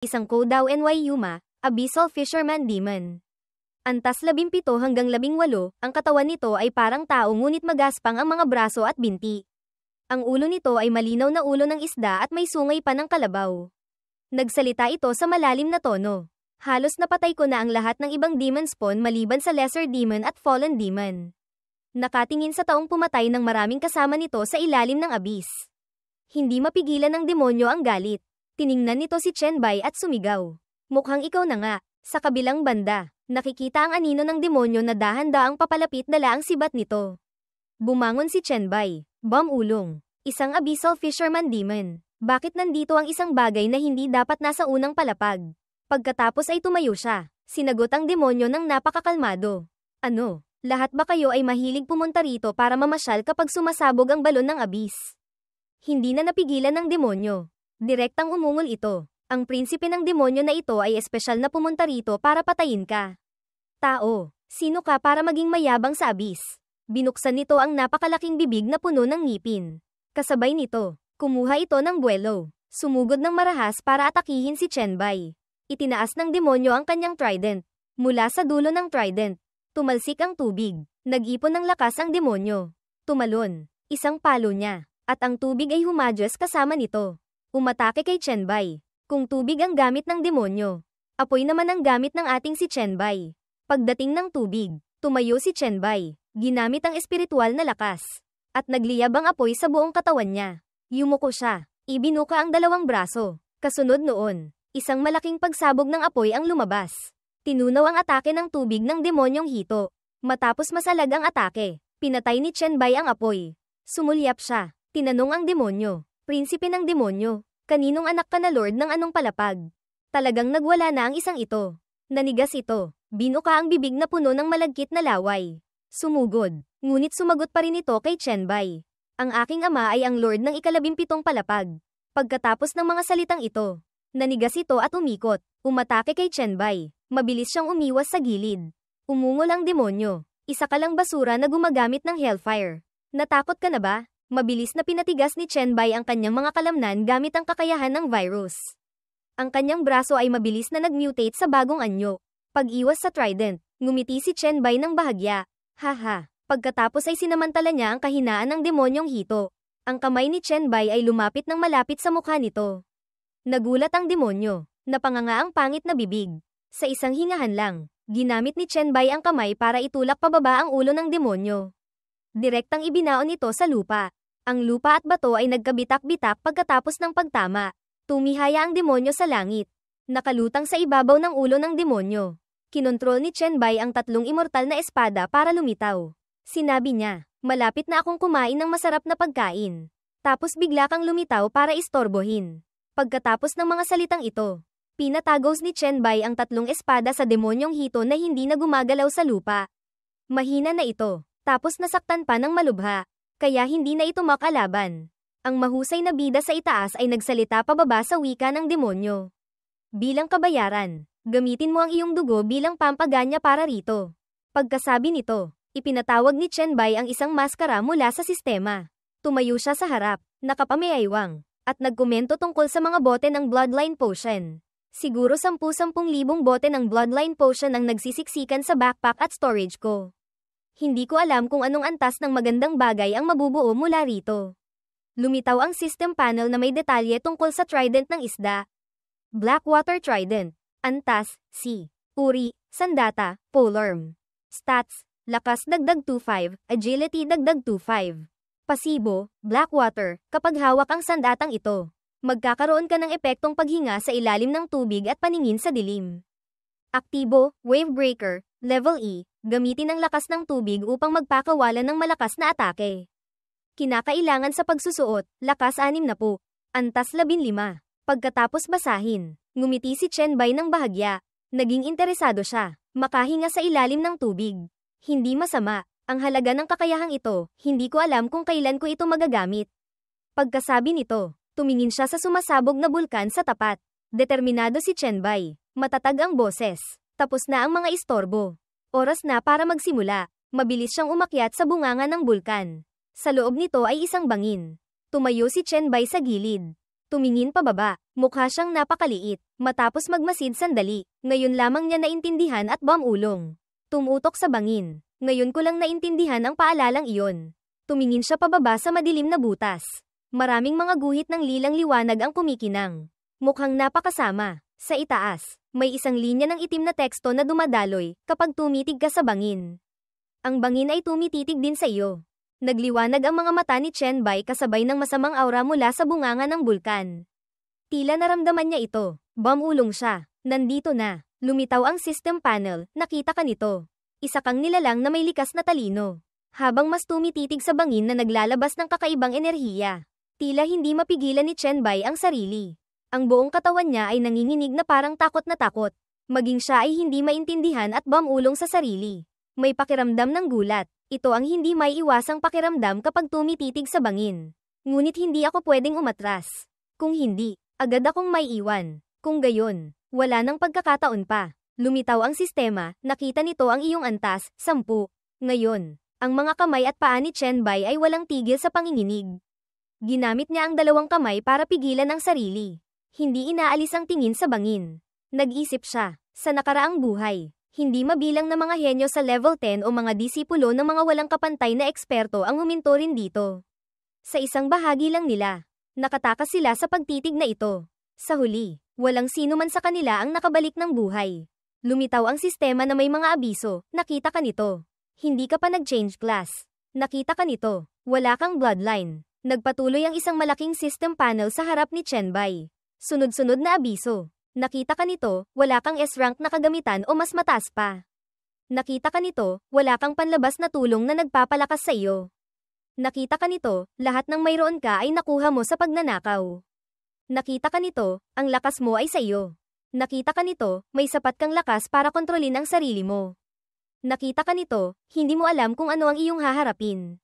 Isang Kodao NY Yuma, Abyssal Fisherman Demon. Antas 17 hanggang 18, ang katawan nito ay parang tao ngunit magaspang ang mga braso at binti. Ang ulo nito ay malinaw na ulo ng isda at may sungay pa ng kalabaw. Nagsalita ito sa malalim na tono. Halos napatay ko na ang lahat ng ibang demon spawn maliban sa lesser demon at fallen demon. Nakatingin sa taong pumatay ng maraming kasama nito sa ilalim ng abyss. Hindi mapigilan ng demonyo ang galit. Tiningnan nito si Chenbai at sumigaw. Mukhang ikaw na nga. Sa kabilang banda, nakikita ang anino ng demonyo na dahan-daang papalapit dala ang sibat nito. Bumangon si Chenbai. Ulong. Isang abyssal fisherman demon. Bakit nandito ang isang bagay na hindi dapat nasa unang palapag? Pagkatapos ay tumayo siya. Sinagot ang demonyo ng napakakalmado. Ano? Lahat ba kayo ay mahilig pumunta rito para mamasyal kapag sumasabog ang balon ng abyss? Hindi na napigilan ng demonyo. Direktang umungol ito. Ang prinsipe ng demonyo na ito ay espesyal na pumunta rito para patayin ka. Tao, sino ka para maging mayabang sa abyss? Binuksan nito ang napakalaking bibig na puno ng ngipin. Kasabay nito, kumuha ito ng buwelo. Sumugod ng marahas para atakihin si Chenbai. Itinaas ng demonyo ang kanyang trident. Mula sa dulo ng trident, tumalsik ang tubig. Nag-ipon ng lakas ang demonyo. Tumalon. Isang palo niya. At ang tubig ay humadyos kasama nito. Umatake kay Chenbai. Kung tubig ang gamit ng demonyo, apoy naman ang gamit ng ating si Chenbai. Pagdating ng tubig, tumayo si Chenbai. Ginamit ang espiritual na lakas. At nagliyab ang apoy sa buong katawan niya. Yumuko siya. Ibinuka ang dalawang braso. Kasunod noon, isang malaking pagsabog ng apoy ang lumabas. Tinunaw ang atake ng tubig ng demonyong hito. Matapos masalag ang atake, pinatay ni Chenbai ang apoy. Sumulyap siya. Tinanong ang demonyo. Prinsipe ng demonyo, kaninong anak ka na Lord ng anong palapag? Talagang nagwala na ang isang ito. Nanigas ito. Binuka ang bibig na puno ng malagkit na laway. Sumugod. Ngunit sumagot pa rin ito kay Chenbai. Ang aking ama ay ang Lord ng ika-17 palapag. Pagkatapos ng mga salitang ito, nanigas ito at umikot. Umatake kay Chenbai. Mabilis siyang umiwas sa gilid. Umungol ang demonyo. Isa ka lang basura na gumagamit ng hellfire. Natakot ka na ba? Mabilis na pinatigas ni Chenbai ang kanyang mga kalamnan gamit ang kakayahan ng virus. Ang kanyang braso ay mabilis na nag-mutate sa bagong anyo. Pag-iwas sa trident, ngumiti si Chenbai ng bahagya. Haha. Pagkatapos ay sinamantala niya ang kahinaan ng demonyong hito. Ang kamay ni Chenbai ay lumapit ng malapit sa mukha nito. Nagulat ang demonyo. Napanganga ang pangit na bibig. Sa isang hingahan lang, ginamit ni Chenbai ang kamay para itulak pababa ang ulo ng demonyo. Direktang ibinaon ito sa lupa. Ang lupa at bato ay nagkabitak-bitak pagkatapos ng pagtama. Tumihaya ang demonyo sa langit. Nakalutang sa ibabaw ng ulo ng demonyo. Kinontrol ni Chenbai ang 3 immortal na espada para lumitaw. Sinabi niya, malapit na akong kumain ng masarap na pagkain. Tapos bigla kang lumitaw para istorbohin. Pagkatapos ng mga salitang ito, pinatagos ni Chenbai ang 3 espada sa demonyong hito na hindi na gumagalaw sa lupa. Mahina na ito, tapos nasaktan pa ng malubha. Kaya hindi na ito makalaban. Ang mahusay na bida sa itaas ay nagsalita pababa sa wika ng demonyo. Bilang kabayaran, gamitin mo ang iyong dugo bilang pampaganya para rito. Pagkasabi nito, ipinatawag ni Chenbai ang isang maskara mula sa sistema. Tumayo siya sa harap, nakapameaywang, at nagkomento tungkol sa mga bote ng Bloodline Potion. Siguro 10,000 bote ng Bloodline Potion ang nagsisiksikan sa backpack at storage ko. Hindi ko alam kung anong antas ng magandang bagay ang mabubuo mula rito. Lumitaw ang system panel na may detalye tungkol sa trident ng isda. Blackwater Trident. Antas, C. Uri, Sandata, Polearm. Stats, lakas dagdag 25, agility dagdag 25. Pasibo, Blackwater, kapag hawak ang sandatang ito, magkakaroon ka ng epektong paghinga sa ilalim ng tubig at paningin sa dilim. Aktibo, Wavebreaker, Level E. Gamitin ang lakas ng tubig upang magpakawalan ng malakas na atake. Kinakailangan sa pagsusuot, lakas 60. Antas 15. Pagkatapos basahin, ngumiti si Chenbai ng bahagya. Naging interesado siya, makahinga sa ilalim ng tubig. Hindi masama, ang halaga ng kakayahang ito, hindi ko alam kung kailan ko ito magagamit. Pagkasabi nito, tumingin siya sa sumasabog na bulkan sa tapat. Determinado si Chenbai, matatag ang boses. Tapos na ang mga istorbo. Oras na para magsimula. Mabilis siyang umakyat sa bunganga ng bulkan. Sa loob nito ay isang bangin. Tumayo si Chenbai sa gilid. Tumingin pababa, mukha siyang napakaliit. Matapos magmasid sandali, ngayon lamang niya naintindihan at bumulong. Tumutok sa bangin. Ngayon ko lang naintindihan ang paalalang iyon. Tumingin siya pababa sa madilim na butas. Maraming mga guhit ng lilang liwanag ang kumikinang. Mukhang napakasama. Sa itaas, may isang linya ng itim na teksto na dumadaloy kapag tumitig ka sa bangin. Ang bangin ay tumititig din sa iyo. Nagliwanag ang mga mata ni Chen Bai kasabay ng masamang aura mula sa bunganga ng bulkan. Tila naramdaman niya ito. Bumulong siya. Nandito na. Lumitaw ang system panel. Nakita ka nito. Isa kang nilalang na may likas na talino. Habang mas tumititig sa bangin na naglalabas ng kakaibang enerhiya. Tila hindi mapigilan ni Chen Bai ang sarili. Ang buong katawan niya ay nanginginig na parang takot na takot. Maging siya ay hindi maintindihan at bumulong sa sarili. May pakiramdam ng gulat. Ito ang hindi may iwasang pakiramdam kapag tumititig sa bangin. Ngunit hindi ako pwedeng umatras. Kung hindi, agad akong may iwan. Kung gayon, wala nang pagkakataon pa. Lumitaw ang sistema, nakita nito ang iyong antas, 10. Ngayon, ang mga kamay at paa ni Chen Bai ay walang tigil sa panginginig. Ginamit niya ang dalawang kamay para pigilan ang sarili. Hindi inaalis ang tingin sa bangin. Nag-isip siya, sa nakaraang buhay. Hindi mabilang na mga henyo sa level 10 o mga disipulo ng mga walang kapantay na eksperto ang huminto rin dito. Sa isang bahagi lang nila, nakatakas sila sa pagtitig na ito. Sa huli, walang sino man sa kanila ang nakabalik ng buhay. Lumitaw ang sistema na may mga abiso, nakita ka nito. Hindi ka pa nag-change class. Nakita ka nito, wala kang bloodline. Nagpatuloy ang isang malaking system panel sa harap ni Chen Bai. Sunod-sunod na abiso. Nakita ka nito, wala kang S-rank na kagamitan o mas mataas pa. Nakita ka nito, wala kang panlabas na tulong na nagpapalakas sa iyo. Nakita ka nito, lahat ng mayroon ka ay nakuha mo sa pagnanakaw. Nakita ka nito, ang lakas mo ay sa iyo. Nakita ka nito, may sapat kang lakas para kontrolin ang sarili mo. Nakita ka nito, hindi mo alam kung ano ang iyong haharapin.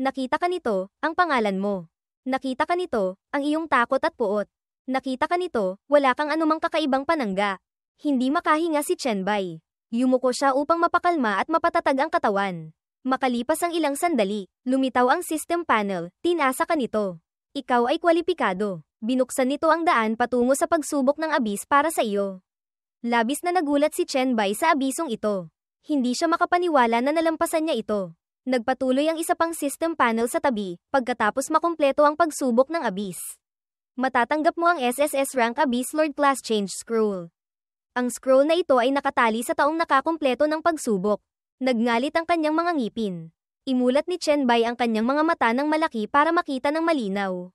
Nakita ka nito, ang pangalan mo. Nakita ka nito, ang iyong takot at puot. Nakita ka nito, wala kang anumang kakaibang panangga. Hindi makahinga si Chen Bai. Yumuko siya upang mapakalma at mapatatag ang katawan. Makalipas ang ilang sandali, lumitaw ang system panel, tinasa ka nito. Ikaw ay kwalipikado. Binuksan nito ang daan patungo sa pagsubok ng abis para sa iyo. Labis na nagulat si Chen Bai sa abisong ito. Hindi siya makapaniwala na nalampasan niya ito. Nagpatuloy ang isa pang system panel sa tabi, pagkatapos makumpleto ang pagsubok ng abis. Matatanggap mo ang SSS Rank Abyss Lord Class Change Scroll. Ang scroll na ito ay nakatali sa taong nakakumpleto ng pagsubok. Nagngalit ang kanyang mga ngipin. Imulat ni Chen Bai ang kanyang mga mata ng malaki para makita ng malinaw.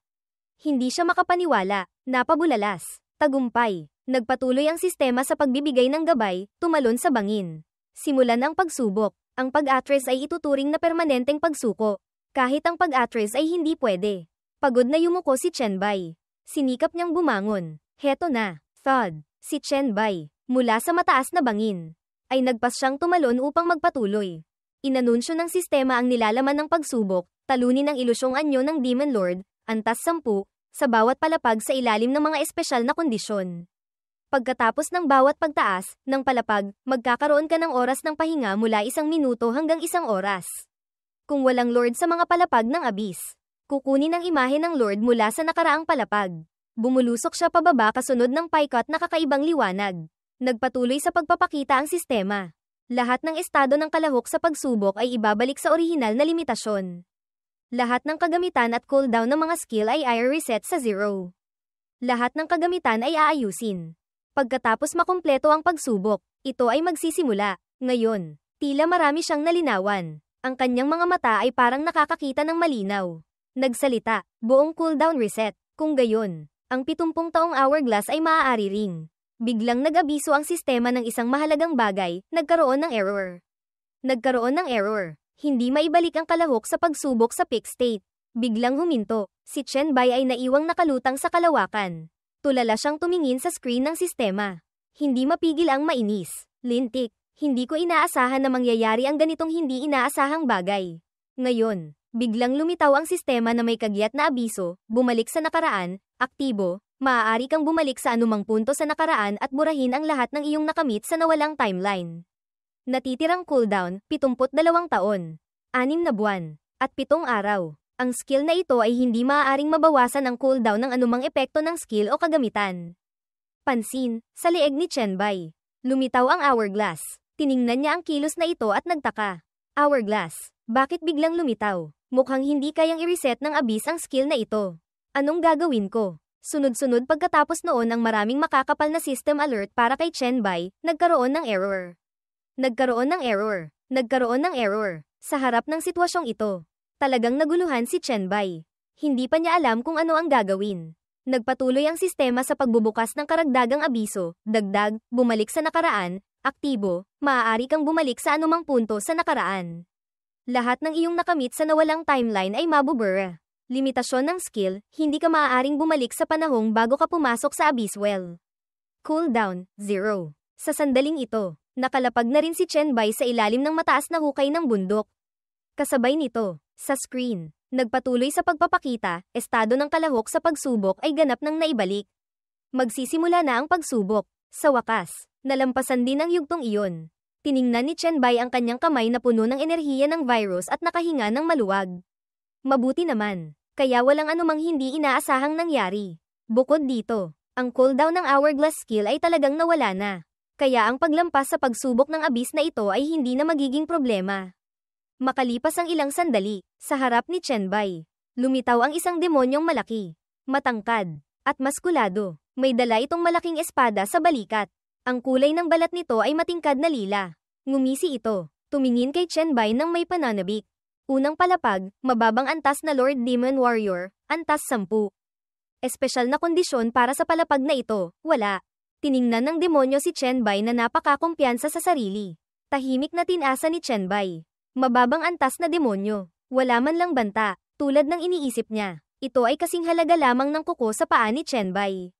Hindi siya makapaniwala, napabulalas, tagumpay. Nagpatuloy ang sistema sa pagbibigay ng gabay, tumalon sa bangin. Simulan ang pagsubok. Ang pag-atres ay ituturing na permanenteng pagsuko. Kahit ang pag-atres ay hindi pwede. Pagod na yumuko si Chen Bai. Sinikap niyang bumangon. Heto na. Thud. Si Chen Bai, mula sa mataas na bangin, ay nagpas siyang tumalon upang magpatuloy. Inanunsyo ng sistema ang nilalaman ng pagsubok, talunin ang ilusyong anyo ng Demon Lord, antas 10, sa bawat palapag sa ilalim ng mga espesyal na kondisyon. Pagkatapos ng bawat pagtaas ng palapag, magkakaroon ka ng oras ng pahinga mula 1 minuto hanggang 1 oras. Kung walang Lord sa mga palapag ng abis, kukunin ang imahe ng Lord mula sa nakaraang palapag. Bumulusok siya pababa kasunod ng paikot na kakaibang liwanag. Nagpatuloy sa pagpapakita ang sistema. Lahat ng estado ng kalahok sa pagsubok ay ibabalik sa orihinal na limitasyon. Lahat ng kagamitan at cooldown ng mga skill ay i-reset sa 0. Lahat ng kagamitan ay aayusin. Pagkatapos makumpleto ang pagsubok, ito ay magsisimula. Ngayon, tila marami siyang nalinawan. Ang kanyang mga mata ay parang nakakakita ng malinaw. Nagsalita, buong cooldown reset. Kung gayon, ang 70 taong hourglass ay maaari ring. Biglang nag-abiso ang sistema ng isang mahalagang bagay, nagkaroon ng error. Nagkaroon ng error. Hindi maibalik ang kalahok sa pagsubok sa peak state. Biglang huminto. Si Chen Bai ay naiwang nakalutang sa kalawakan. Tulala siyang tumingin sa screen ng sistema. Hindi mapigil ang mainis. Lintik, hindi ko inaasahan na mangyayari ang ganitong hindi inaasahang bagay. Ngayon, biglang lumitaw ang sistema na may kagyat na abiso, bumalik sa nakaraan, aktibo, maaari kang bumalik sa anumang punto sa nakaraan at burahin ang lahat ng iyong nakamit sa nawalang timeline. Natitirang cooldown, 72 taon, 6 na buwan, at 7 araw. Ang skill na ito ay hindi maaaring mabawasan ang cooldown ng anumang epekto ng skill o kagamitan. Pansin, sa leeg ni Chenbai. Lumitaw ang hourglass. Tiningnan niya ang kilos na ito at nagtaka. Hourglass, bakit biglang lumitaw? Mukhang hindi kayang i-reset ng abyss ang skill na ito. Anong gagawin ko? Sunod-sunod pagkatapos noon ang maraming makakapal na system alert para kay Chenbai, nagkaroon ng error. Nagkaroon ng error. Nagkaroon ng error. Sa harap ng sitwasyong ito, talagang naguluhan si Chenbai. Hindi pa niya alam kung ano ang gagawin. Nagpatuloy ang sistema sa pagbubukas ng karagdagang abiso, dagdag, bumalik sa nakaraan, aktibo, maaari kang bumalik sa anumang punto sa nakaraan. Lahat ng iyong nakamit sa nawalang timeline ay mabubura. Limitasyon ng skill, hindi ka maaaring bumalik sa panahong bago ka pumasok sa abyss well. Cooldown, 0. Sa sandaling ito, nakalapag na rin si Chenbai sa ilalim ng mataas na hukay ng bundok. Kasabay nito, sa screen, nagpatuloy sa pagpapakita, estado ng kalahok sa pagsubok ay ganap nang naibalik. Magsisimula na ang pagsubok. Sa wakas, nalampasan din ang yugtong iyon. Tiningnan ni Chenbai ang kanyang kamay na puno ng enerhiya ng virus at nakahinga ng maluwag. Mabuti naman. Kaya walang anumang hindi inaasahang nangyari. Bukod dito, ang cooldown ng hourglass skill ay talagang nawala na. Kaya ang paglampas sa pagsubok ng abyss na ito ay hindi na magiging problema. Makalipas ang ilang sandali, sa harap ni Chenbai, lumitaw ang isang demonyong malaki, matangkad, at maskulado. May dala itong malaking espada sa balikat. Ang kulay ng balat nito ay matingkad na lila. Ngumisi ito, tumingin kay Chenbai nang may pananabik. Unang palapag, mababang antas na Lord Demon Warrior, antas 10. Espesyal na kondisyon para sa palapag na ito, wala. Tiningnan ng demonyo si Chenbai na napakakumpiyansa sa sarili. Tahimik na tinasa ni Chenbai. Mababang antas na demonyo, wala man lang banta, tulad ng iniisip niya. Ito ay kasing halaga lamang ng kuko sa paa ni Chenbai.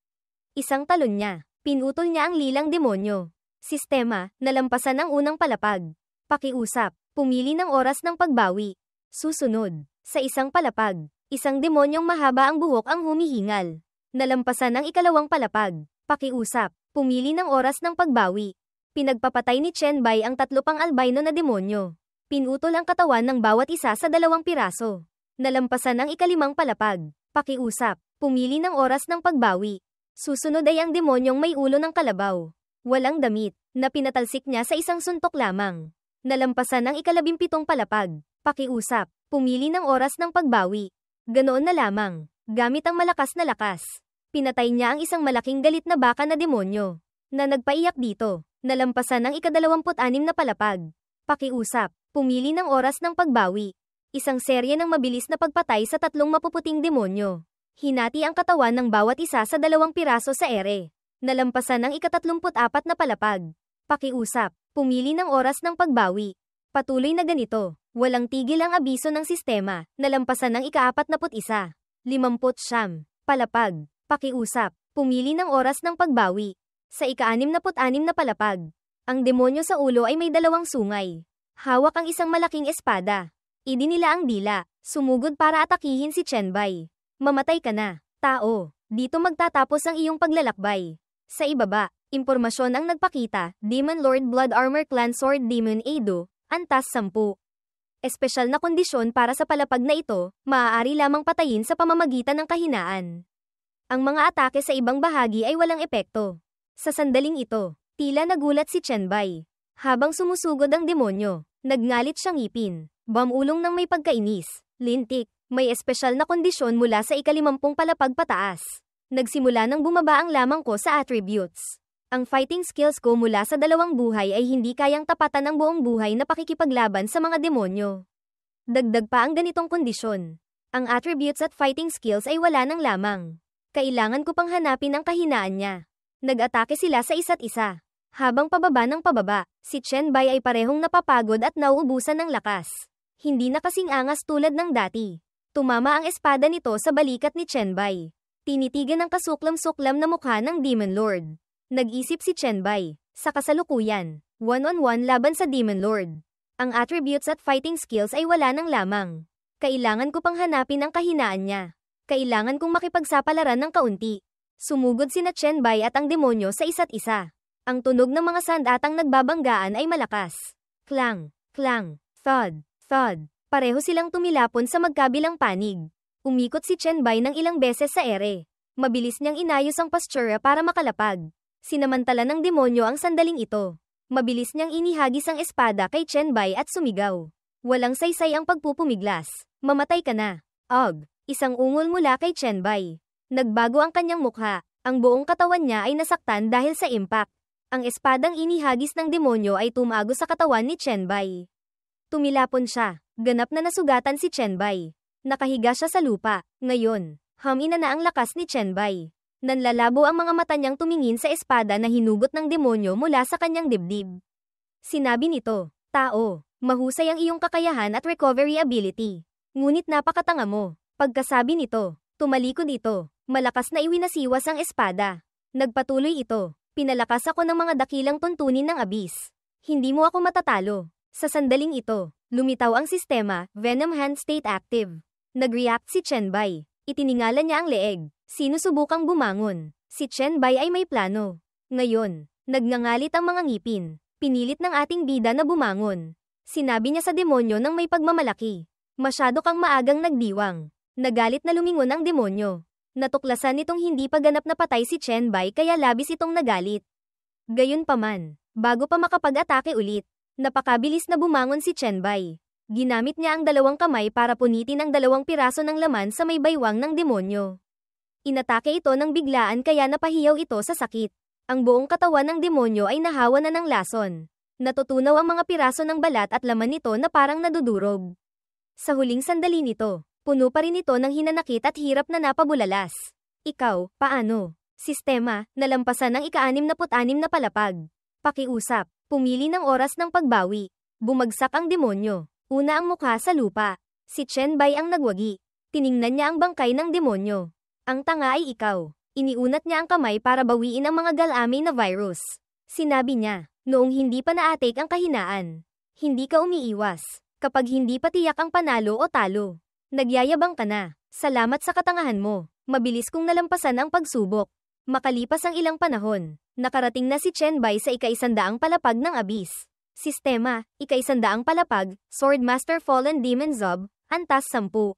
Isang talon niya, pinutol niya ang lilang demonyo. Sistema, nalampasan ang unang palapag. Pakiusap, pumili ng oras ng pagbawi. Susunod, sa isang palapag, isang demonyong mahaba ang buhok ang humihingal. Nalampasan ang ikalawang palapag. Pakiusap, pumili ng oras ng pagbawi. Pinagpapatay ni Chenbai ang 3 pang albino na demonyo. Pinutol ang katawan ng bawat isa sa 2 piraso. Nalampasan ang ikalimang palapag. Pakiusap, pumili ng oras ng pagbawi. Susunod ay ang demonyong may ulo ng kalabaw. Walang damit, na pinatalsik niya sa isang suntok lamang. Nalampasan ang 17 palapag. Pakiusap, pumili ng oras ng pagbawi. Ganoon na lamang, gamit ang malakas na lakas. Pinatay niya ang isang malaking galit na baka na demonyo, na nagpaiyak dito. Nalampasan ang 26 na palapag. Pakiusap, pumili ng oras ng pagbawi. Isang serye ng mabilis na pagpatay sa 3 mapuputing demonyo. Hinati ang katawan ng bawat isa sa 2 piraso sa ere. Nalampasan ang 34 na palapag. Pakiusap, pumili ng oras ng pagbawi. Patuloy na ganito, walang tigil ang abiso ng sistema, nalampasan ng 41. 50 palapag. Pakiusap, pumili ng oras ng pagbawi. Sa 66 na palapag, ang demonyo sa ulo ay may 2 sungay. Hawak ang isang malaking espada. Idinila ang dila, sumugod para atakihin si Chenbai. Mamatay ka na, tao. Dito magtatapos ang iyong paglalakbay. Sa ibaba, impormasyon ang nagpakita, Demon Lord Blood Armor Clan Sword Demon Edo, antas 10. Espesyal na kondisyon para sa palapag na ito, maaari lamang patayin sa pamamagitan ng kahinaan. Ang mga atake sa ibang bahagi ay walang epekto. Sa sandaling ito, tila nagulat si Chenbai. Habang sumusugod ang demonyo, nagngalit siyang ngipin, bamulong ng may pagkainis, lintik, may espesyal na kondisyon mula sa 50 palapag pataas. Nagsimula nang bumaba ang lamang ko sa attributes. Ang fighting skills ko mula sa 2 buhay ay hindi kayang tapatan ng buong buhay na pakikipaglaban sa mga demonyo. Dagdag pa ang ganitong kondisyon. Ang attributes at fighting skills ay wala nang lamang. Kailangan ko pang hanapin ang kahinaan niya. Nag-atake sila sa isa't isa. Habang pababa ng pababa, si Chenbai ay parehong napapagod at nauubusan ng lakas. Hindi na kasing angas tulad ng dati. Tumama ang espada nito sa balikat ni Chenbai. Tinitigan ang kasuklam-suklam na mukha ng Demon Lord. Nag-isip si Chenbai, sa kasalukuyan, one-on-one laban sa Demon Lord. Ang attributes at fighting skills ay wala nang lamang. Kailangan ko pang hanapin ang kahinaan niya. Kailangan kong makipagsapalaran ng kaunti. Sumugod sina Chenbai at ang demonyo sa isa't isa. Ang tunog ng mga sandatang nagbabanggaan ay malakas. Clang, clang, thud, thud. Pareho silang tumilapon sa magkabilang panig. Umikot si Chen Bai ng ilang beses sa ere. Mabilis niyang inayos ang postura para makalapag. Sinamantala ng demonyo ang sandaling ito. Mabilis niyang inihagis ang espada kay Chen Bai at sumigaw. Walang saysay ang pagpupumiglas. Mamatay ka na. Og. Isang ungol mula kay Chen Bai. Nagbago ang kanyang mukha. Ang buong katawan niya ay nasaktan dahil sa impact. Ang espadang inihagis ng demonyo ay tumago sa katawan ni Chen Bai. Tumilapon siya. Ganap na nasugatan si Chen Bai. Nakahiga siya sa lupa. Ngayon, humina na ang lakas ni Chen Bai. Nanlalabo ang mga mata niyang tumingin sa espada na hinugot ng demonyo mula sa kanyang dibdib. Sinabi nito, "Tao, mahusay ang iyong kakayahan at recovery ability. Ngunit napakatanga mo." Pagkasabi nito, tumalikod ito. Malakas na iwinasiwas ang espada. Nagpatuloy ito. "Pinalakas ako ng mga dakilang tuntunin ng abis. Hindi mo ako matatalo." Sa sandaling ito, lumitaw ang sistema, Venom Hand State Active. Nag-react si Chen Bai. Itiningala niya ang leeg. Sinusubukang bumangon. Si Chen Bai ay may plano. Ngayon, nagngangalit ang mga ngipin. Pinilit ng ating bida na bumangon. Sinabi niya sa demonyo ng may pagmamalaki. "Masyado kang maagang nagdiwang." Nagalit na lumingon ang demonyo. Natuklasan nitong hindi pa ganap na patay si Chen Bai kaya labis itong nagalit. Gayunpaman, bago pa makapag-atake ulit, napakabilis na bumangon si Chen Bai. Ginamit niya ang dalawang kamay para punitin ang 2 piraso ng laman sa may baywang ng demonyo. Inatake ito ng biglaan kaya napahiyaw ito sa sakit. Ang buong katawan ng demonyo ay nahawa na ng lason. Natutunaw ang mga piraso ng balat at laman nito na parang nadudurog. Sa huling sandali nito, puno pa rin ito ng hinanakit at hirap na napabulalas. "Ikaw, paano?" Sistema, nalampasan ng ika-66 na palapag. Pakiusap, pumili ng oras ng pagbawi. Bumagsak ang demonyo. Una ang mukha sa lupa. Si Chen Bai ang nagwagi. Tiningnan niya ang bangkay ng demonyo. "Ang tanga ay ikaw." Iniunat niya ang kamay para bawiin ang mga galamay na virus. Sinabi niya, noong hindi pa na-atake ang kahinaan. "Hindi ka umiiwas. Kapag hindi pa tiyak ang panalo o talo. Nagyayabang ka na. Salamat sa katangahan mo. Mabilis kong nalampasan ang pagsubok." Makalipas ang ilang panahon, nakarating na si Chen Bai sa ika-100 palapag ng abis. Sistema, ika-100 palapag, Swordmaster Fallen Demon Zob, antas 10.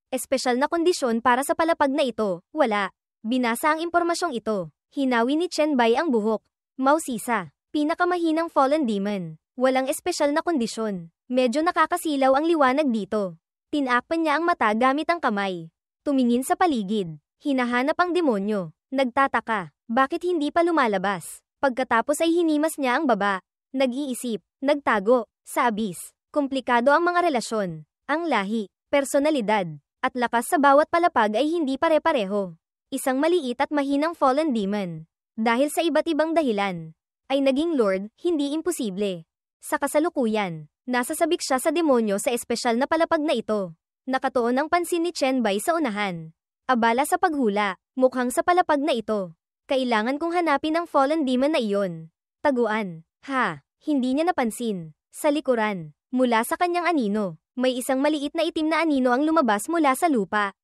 Espesyal na kondisyon para sa palapag na ito, wala. Binasa ang impormasyong ito. Hinawi ni Chen Bai ang buhok. Mausisa, pinakamahinang Fallen Demon. Walang espesyal na kondisyon. Medyo nakakasilaw ang liwanag dito. Tinakpan niya ang mata gamit ang kamay. Tumingin sa paligid. Hinahanap ang demonyo. Nagtataka, bakit hindi pa lumalabas? Pagkatapos ay hinimas niya ang baba. Nag-iisip, nagtago, sa abis. Komplikado ang mga relasyon. Ang lahi, personalidad, at lakas sa bawat palapag ay hindi pare-pareho. Isang maliit at mahinang fallen demon. Dahil sa iba't ibang dahilan, ay naging lord, hindi imposible. Sa kasalukuyan, nasasabik siya sa demonyo sa espesyal na palapag na ito. Nakatuon ang pansin ni Chen Bai sa unahan. Abala sa paghula, mukhang sa palapag na ito. Kailangan kong hanapin ang fallen demon na iyon. Taguan. Ha, hindi niya napansin. Sa likuran, mula sa kanyang anino, may isang maliit na itim na anino ang lumabas mula sa lupa.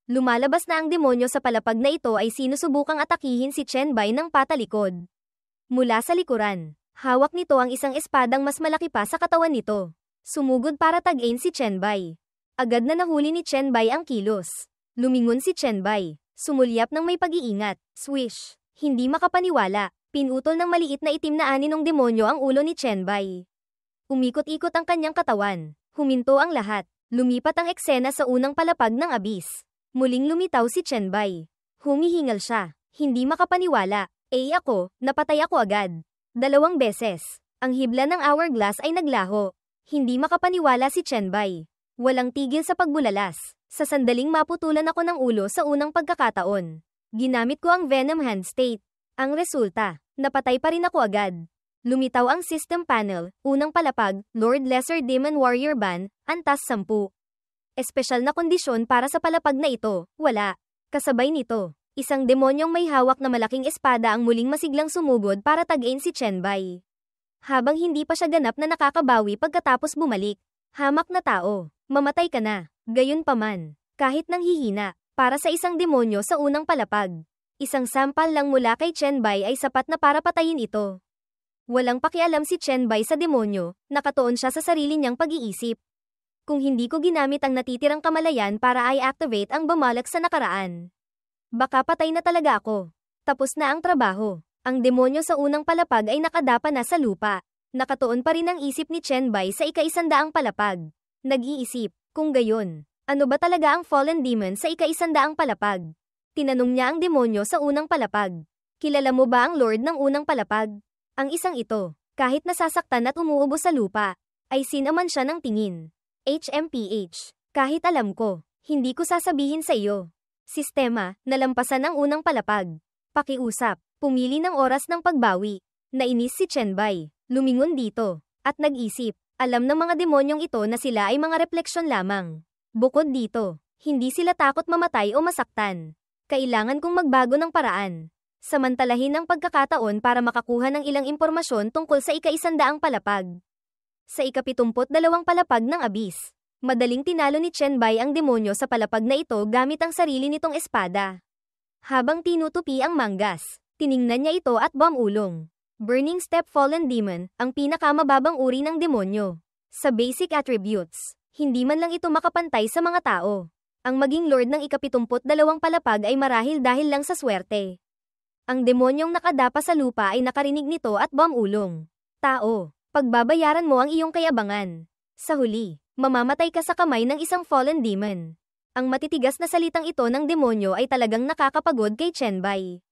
Lumalabas na ang demonyo sa palapag na ito ay sinusubukang atakihin si Chen Bai ng patalikod. Mula sa likuran, hawak nito ang isang espadang mas malaki pa sa katawan nito. Sumugod para tag-ain si Chen Bai. Agad na nahuli ni Chen Bai ang kilos. Lumingon si Chen Bai. Sumulyap ng may pag-iingat. Swish. Hindi makapaniwala. Pinutol ng maliit na itim na aninong demonyo ang ulo ni Chen Bai. Umikot-ikot ang kanyang katawan. Huminto ang lahat. Lumipat ang eksena sa unang palapag ng abis. Muling lumitaw si Chen Bai. Humihingal siya. Hindi makapaniwala. Ako, napatay ako agad. 2 beses. Ang hibla ng hourglass ay naglaho. Hindi makapaniwala si Chen Bai. Walang tigil sa pagbulalas. Sa sandaling maputulan ako ng ulo sa unang pagkakataon. Ginamit ko ang Venom Hand State. Ang resulta, napatay pa rin ako agad. Lumitaw ang system panel, unang palapag, Lord Lesser Demon Warrior Ban, antas 10. Espesyal na kondisyon para sa palapag na ito, wala. Kasabay nito, isang demonyong may hawak na malaking espada ang muling masiglang sumugod para tag-ain si Chen Bai. Habang hindi pa siya ganap na nakakabawi pagkatapos bumalik, hamak na tao, mamatay ka na. Gayunpaman, kahit nang hihina, para sa isang demonyo sa unang palapag, isang sampal lang mula kay Chen Bai ay sapat na para patayin ito. Walang pakialam si Chen Bai sa demonyo, nakatuon siya sa sarili niyang pag-iisip. Kung hindi ko ginamit ang natitirang kamalayan para i-activate ang bumalak sa nakaraan, baka patay na talaga ako. Tapos na ang trabaho. Ang demonyo sa unang palapag ay nakadapa na sa lupa. Nakatuon pa rin ang isip ni Chen Bai sa ika-100 palapag. Nag-iisip, kung gayon, ano ba talaga ang fallen demon sa ika-100 palapag? Tinanong niya ang demonyo sa unang palapag. Kilala mo ba ang Lord ng unang palapag? Ang isang ito, kahit nasasaktan at umuubo sa lupa, ay sinaman siya ng tingin. HMPH, kahit alam ko, hindi ko sasabihin sa iyo. Sistema, nalampasan ang unang palapag. Pakiusap, pumili ng oras ng pagbawi. Nainis si Chen Bai, lumingon dito, at nag-isip, alam ng mga demonyong ito na sila ay mga refleksyon lamang. Bukod dito, hindi sila takot mamatay o masaktan. Kailangan kong magbago ng paraan. Samantalahin ang pagkakataon para makakuha ng ilang impormasyon tungkol sa ika-100 palapag. Sa ika-72 palapag ng Abyss, madaling tinalo ni Chen Bai ang demonyo sa palapag na ito gamit ang sarili nitong espada. Habang tinutupi ang manggas, tiningnan niya ito at bumulong. Burning Step Fallen Demon, ang pinakamababang uri ng demonyo. Sa basic attributes, hindi man lang ito makapantay sa mga tao. Ang maging lord ng ika-72 palapag ay marahil dahil lang sa swerte. Ang demonyong nakadapa sa lupa ay nakarinig nito at bumulong. Tao, pagbabayaran mo ang iyong kayabangan. Sa huli, mamamatay ka sa kamay ng isang fallen demon. Ang matitigas na salitang ito ng demonyo ay talagang nakakapagod kay Chen Bai.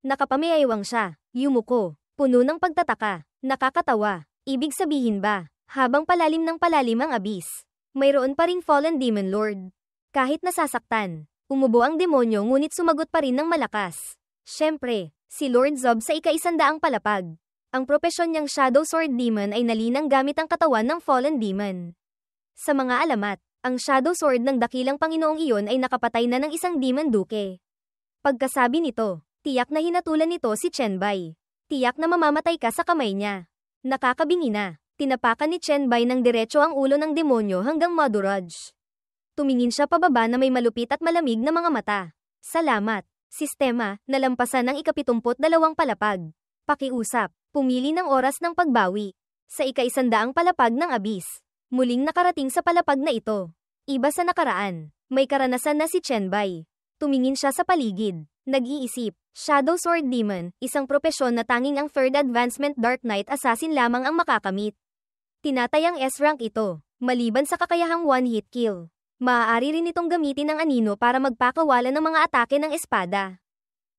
Nakapamiaywang siya, yumuko, puno ng pagtataka, nakakatawa. Ibig sabihin ba, habang palalim ng palalim ang Abyss, mayroon pa ring fallen demon lord. Kahit nasasaktan, umubo ang demonyo ngunit sumagot pa rin ng malakas. Siyempre, si Lord Zob sa ika-100 palapag. Ang propesyon niyang Shadow Sword Demon ay nalinang gamit ang katawan ng Fallen Demon. Sa mga alamat, ang Shadow Sword ng dakilang Panginoong iyon ay nakapatay na ng isang Demon Duke. Pagkasabi nito, tiyak na hinatulan nito si Chen Bai. Tiyak na mamamatay ka sa kamay niya. Nakakabingi na, tinapakan ni Chen Bai ng diretso ang ulo ng demonyo hanggang madurage. Tumingin siya pababa na may malupit at malamig na mga mata. Salamat. Sistema, nalampasan ng ika-72 palapag. Pakiusap, pumili ng oras ng pagbawi. Sa ika-100 palapag ng Abyss, muling nakarating sa palapag na ito. Iba sa nakaraan, may karanasan na si Chen Bai. Tumingin siya sa paligid, nag-iisip, Shadow Sword Demon, isang propesyon na tanging ang 3rd Advancement Dark Knight Assassin lamang ang makakamit. Tinatayang S-rank ito, maliban sa kakayahang one-hit kill. Maaari rin itong gamitin ng anino para magpakawala ng mga atake ng espada.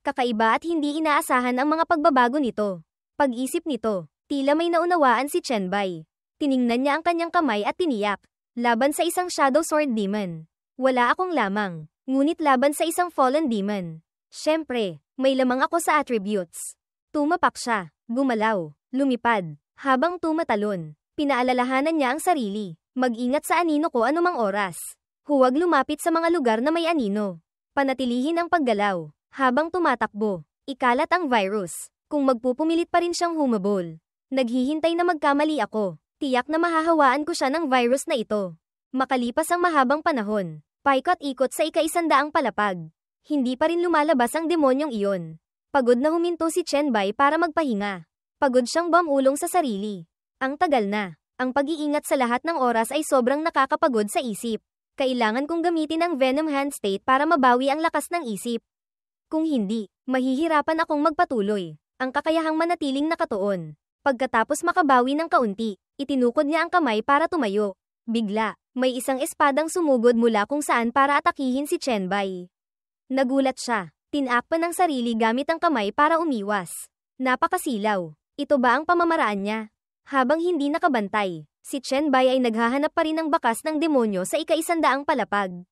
Kakaiba at hindi inaasahan ang mga pagbabago nito. Pag-isip nito, tila may naunawaan si Chen Bai. Tiningnan niya ang kanyang kamay at tiniyak. Laban sa isang Shadow Sword Demon. Wala akong lamang, ngunit laban sa isang Fallen Demon. Siyempre, may lamang ako sa attributes. Tumapak siya, gumalaw, lumipad. Habang tumatalon, pinaalalahanan niya ang sarili. Mag-ingat sa anino ko anumang oras. Huwag lumapit sa mga lugar na may anino. Panatilihin ang paggalaw. Habang tumatakbo, ikalat ang virus. Kung magpupumilit pa rin siyang humabol. Naghihintay na magkamali ako. Tiyak na mahahawaan ko siya ng virus na ito. Makalipas ang mahabang panahon, paikot-ikot sa ika-100 palapag. Hindi pa rin lumalabas ang demonyong iyon. Pagod na huminto si Chen Bai para magpahinga. Pagod siyang bumulong sa sarili. Ang tagal na. Ang pag-iingat sa lahat ng oras ay sobrang nakakapagod sa isip. Kailangan kong gamitin ang Venom Hand State para mabawi ang lakas ng isip. Kung hindi, mahihirapan akong magpatuloy. Ang kakayahang manatiling nakatuon. Pagkatapos makabawi ng kaunti, itinukod niya ang kamay para tumayo. Bigla, may isang espadang sumugod mula kung saan para atakihin si Chen Bai. Nagulat siya. Tinakpan ng sarili gamit ang kamay para umiwas. Napakasilaw. Ito ba ang pamamaraan niya? Habang hindi nakabantay, si Chen Bai ay naghahanap pa rin ng bakas ng demonyo sa ika-100 palapag.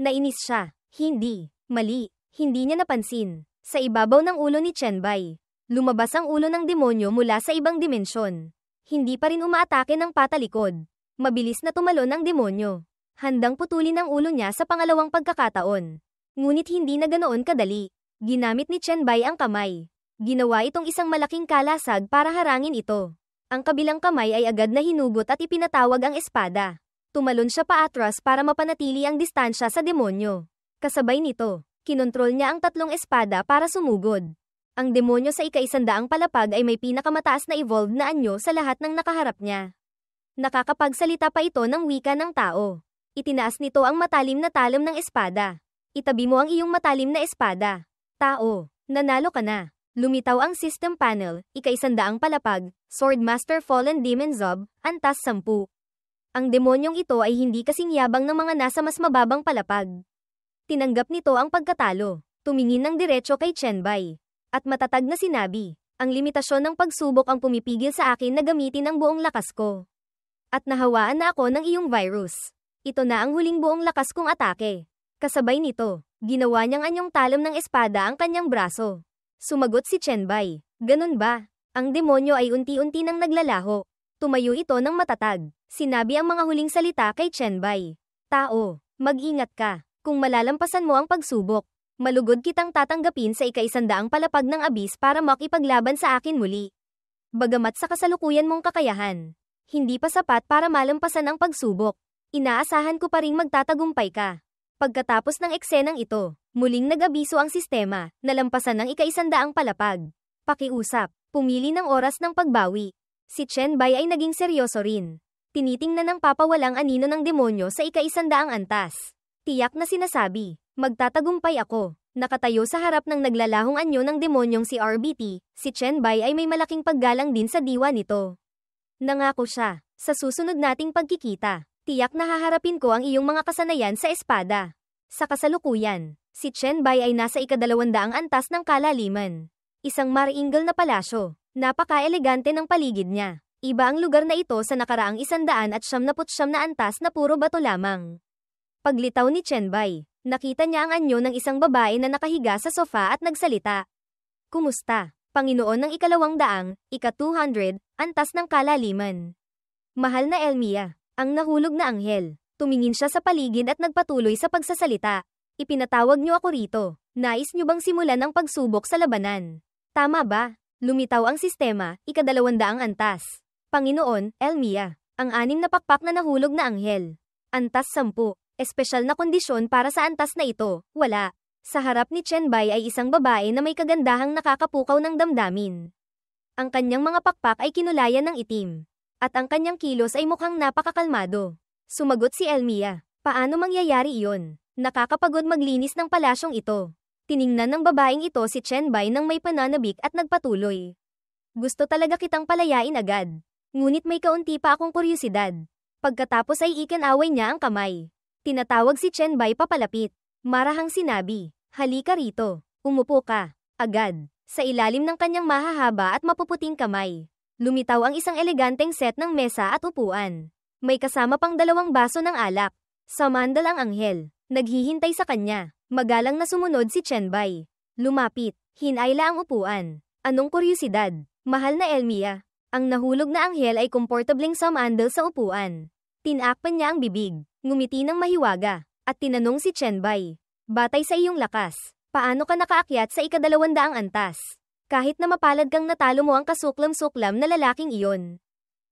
Nainis siya. Hindi. Mali. Hindi niya napansin. Sa ibabaw ng ulo ni Chen Bai, lumabas ang ulo ng demonyo mula sa ibang dimensyon. Hindi pa rin umaatake ng patalikod. Mabilis na tumalon ang demonyo. Handang putulin ang ulo niya sa pangalawang pagkakataon. Ngunit hindi na ganoon kadali. Ginamit ni Chen Bai ang kamay. Ginawa itong isang malaking kalasag para harangin ito. Ang kabilang kamay ay agad na hinugot at ipinatawag ang espada. Tumalon siya paatras para mapanatili ang distansya sa demonyo. Kasabay nito, kinontrol niya ang 3 espada para sumugod. Ang demonyo sa ika-100 palapag ay may pinakamataas na evolved na anyo sa lahat ng nakaharap niya. Nakakapagsalita pa ito ng wika ng tao. Itinaas nito ang matalim na talam ng espada. Itabi mo ang iyong matalim na espada. Tao, nanalo ka na. Lumitaw ang system panel, ika-100 palapag, Swordmaster Fallen Demon Zob, antas 10. Ang demonyong ito ay hindi kasing yabang ng mga nasa mas mababang palapag. Tinanggap nito ang pagkatalo. Tumingin ng diretso kay Chenbai. At matatag na sinabi, ang limitasyon ng pagsubok ang pumipigil sa akin na gamitin ang buong lakas ko. At nahawaan na ako ng iyong virus. Ito na ang huling buong lakas kong atake. Kasabay nito, ginawa niyang anyong talam ng espada ang kanyang braso. Sumagot si Chenbai, ganun ba? Ang demonyo ay unti-unti nang naglalaho. Tumayo ito ng matatag. Sinabi ang mga huling salita kay Chenbai. Tao, mag-ingat ka. Kung malalampasan mo ang pagsubok, malugod kitang tatanggapin sa ika-100 palapag ng abis para makipaglaban sa akin muli. Bagamat sa kasalukuyan mong kakayahan, hindi pa sapat para malampasan ang pagsubok. Inaasahan ko pa ring magtatagumpay ka. Pagkatapos ng eksenang ito, muling nag-abiso ang sistema, nalampasan ng ika-100 palapag. Pakiusap, pumili ng oras ng pagbawi. Si Chenbai ay naging seryoso rin. Tinitingnan ng papawalang anino ng demonyo sa ika-100 antas. Tiyak na sinasabi, magtatagumpay ako. Nakatayo sa harap ng naglalahong anyo ng demonyong si RBT, si Chenbai ay may malaking paggalang din sa diwa nito. Nangako siya, sa susunod nating pagkikita, tiyak na haharapin ko ang iyong mga kasanayan sa espada. Sa kasalukuyan, si Chenbai ay nasa ika-200 antas ng kalaliman. Isang mariingal na palasyo, napaka-elegante ng paligid niya. Iba ang lugar na ito sa nakaraang 179 na antas na puro bato lamang. Paglitaw ni Chenbai, nakita niya ang anyo ng isang babae na nakahiga sa sofa at nagsalita. Kumusta, Panginoon ng ika-200, ika-200, antas ng kalaliman? Mahal na Elmia, ang nahulog na anghel. Tumingin siya sa paligid at nagpatuloy sa pagsasalita. Ipinatawag niyo ako rito. Nais niyo bang simulan ang pagsubok sa labanan? Tama ba? Lumitaw ang sistema, ika-200 antas. Panginoon, Elmia, ang 6 na pakpak na nahulog na anghel. Antas 10. Espesyal na kondisyon para sa antas na ito, wala. Sa harap ni Chenbai ay isang babae na may kagandahang nakakapukaw ng damdamin. Ang kanyang mga pakpak ay kinulayan ng itim. At ang kanyang kilos ay mukhang napakakalmado. Sumagot si Elmia, paano mangyayari iyon? Nakakapagod maglinis ng palasyong ito. Tiningnan ng babaeng ito si Chenbai nang may pananabik at nagpatuloy. Gusto talaga kitang palayain agad. Ngunit may kaunti pa akong kuryosidad. Pagkatapos ay ikinaway niya ang kamay. Tinatawag si Chenbai papalapit. Marahang sinabi, halika rito, umupo ka, agad. Sa ilalim ng kanyang mahahaba at mapuputing kamay, lumitaw ang isang eleganteng set ng mesa at upuan. May kasama pang 2 baso ng alak. Samandal ang anghel, naghihintay sa kanya. Magalang na sumunod si Chenbai. Lumapit, hinayla ang upuan. Anong kuryosidad, mahal na Elmia? Ang nahulog na anghel ay komportableng samandal sa upuan. Tinakpan niya ang bibig, ngumiti ng mahiwaga, at tinanong si Chenbai. Batay sa iyong lakas, paano ka nakaakyat sa ika-200 antas? Kahit na mapalad kang natalo mo ang kasuklam-suklam na lalaking iyon.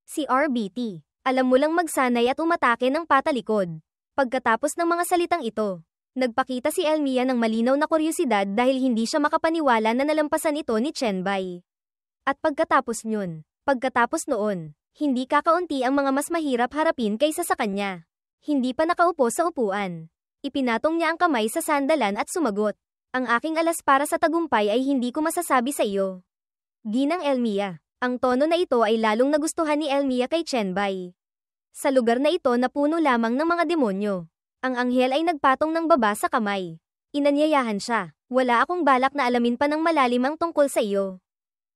Si RBT. Alam mo lang magsanay at umatake ng patalikod. Pagkatapos ng mga salitang ito, nagpakita si Elmia ng malinaw na kuryosidad dahil hindi siya makapaniwala na nalampasan ito ni Chenbai. At pagkatapos noon, hindi kakaunti ang mga mas mahirap harapin kaysa sa kanya. Hindi pa nakaupo sa upuan. Ipinatong niya ang kamay sa sandalan at sumagot. Ang aking alas para sa tagumpay ay hindi ko masasabi sa iyo. Ginang Elmia. Ang tono na ito ay lalong nagustuhan ni Elmia kay Chenbai. Sa lugar na ito na puno lamang ng mga demonyo, ang anghel ay nagpatong ng baba sa kamay. Inanyayahan siya, wala akong balak na alamin pa ng malalim ang tungkol sa iyo.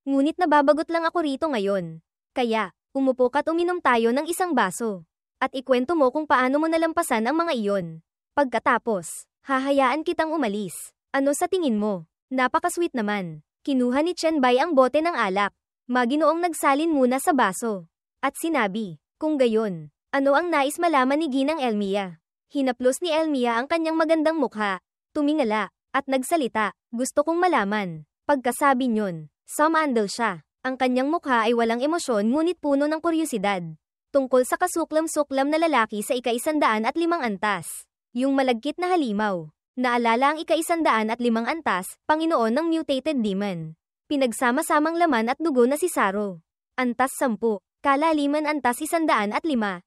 Ngunit nababagot lang ako rito ngayon. Kaya, umupo ka't uminom tayo ng isang baso. At ikwento mo kung paano mo nalampasan ang mga iyon. Pagkatapos, hahayaan kitang umalis. Ano sa tingin mo? Napaka-sweet naman. Kinuha ni Chenbai ang bote ng alak. Maginoong nagsalin muna sa baso. At sinabi, kung gayon, ano ang nais malaman ni Ginang Elmia? Hinaplos ni Elmia ang kanyang magandang mukha. Tumingala, at nagsalita, gusto kong malaman. Pagkasabi nyon, sumandal siya. Ang kanyang mukha ay walang emosyon ngunit puno ng kuryosidad. Tungkol sa kasuklam-suklam na lalaki sa ika-105 antas. Yung malagkit na halimaw. Naalala ang ika-105 antas, Panginoon ng mutated demon. Pinagsama-samang laman at dugo na si Saro. Antas 10. Kalaliman antas 105,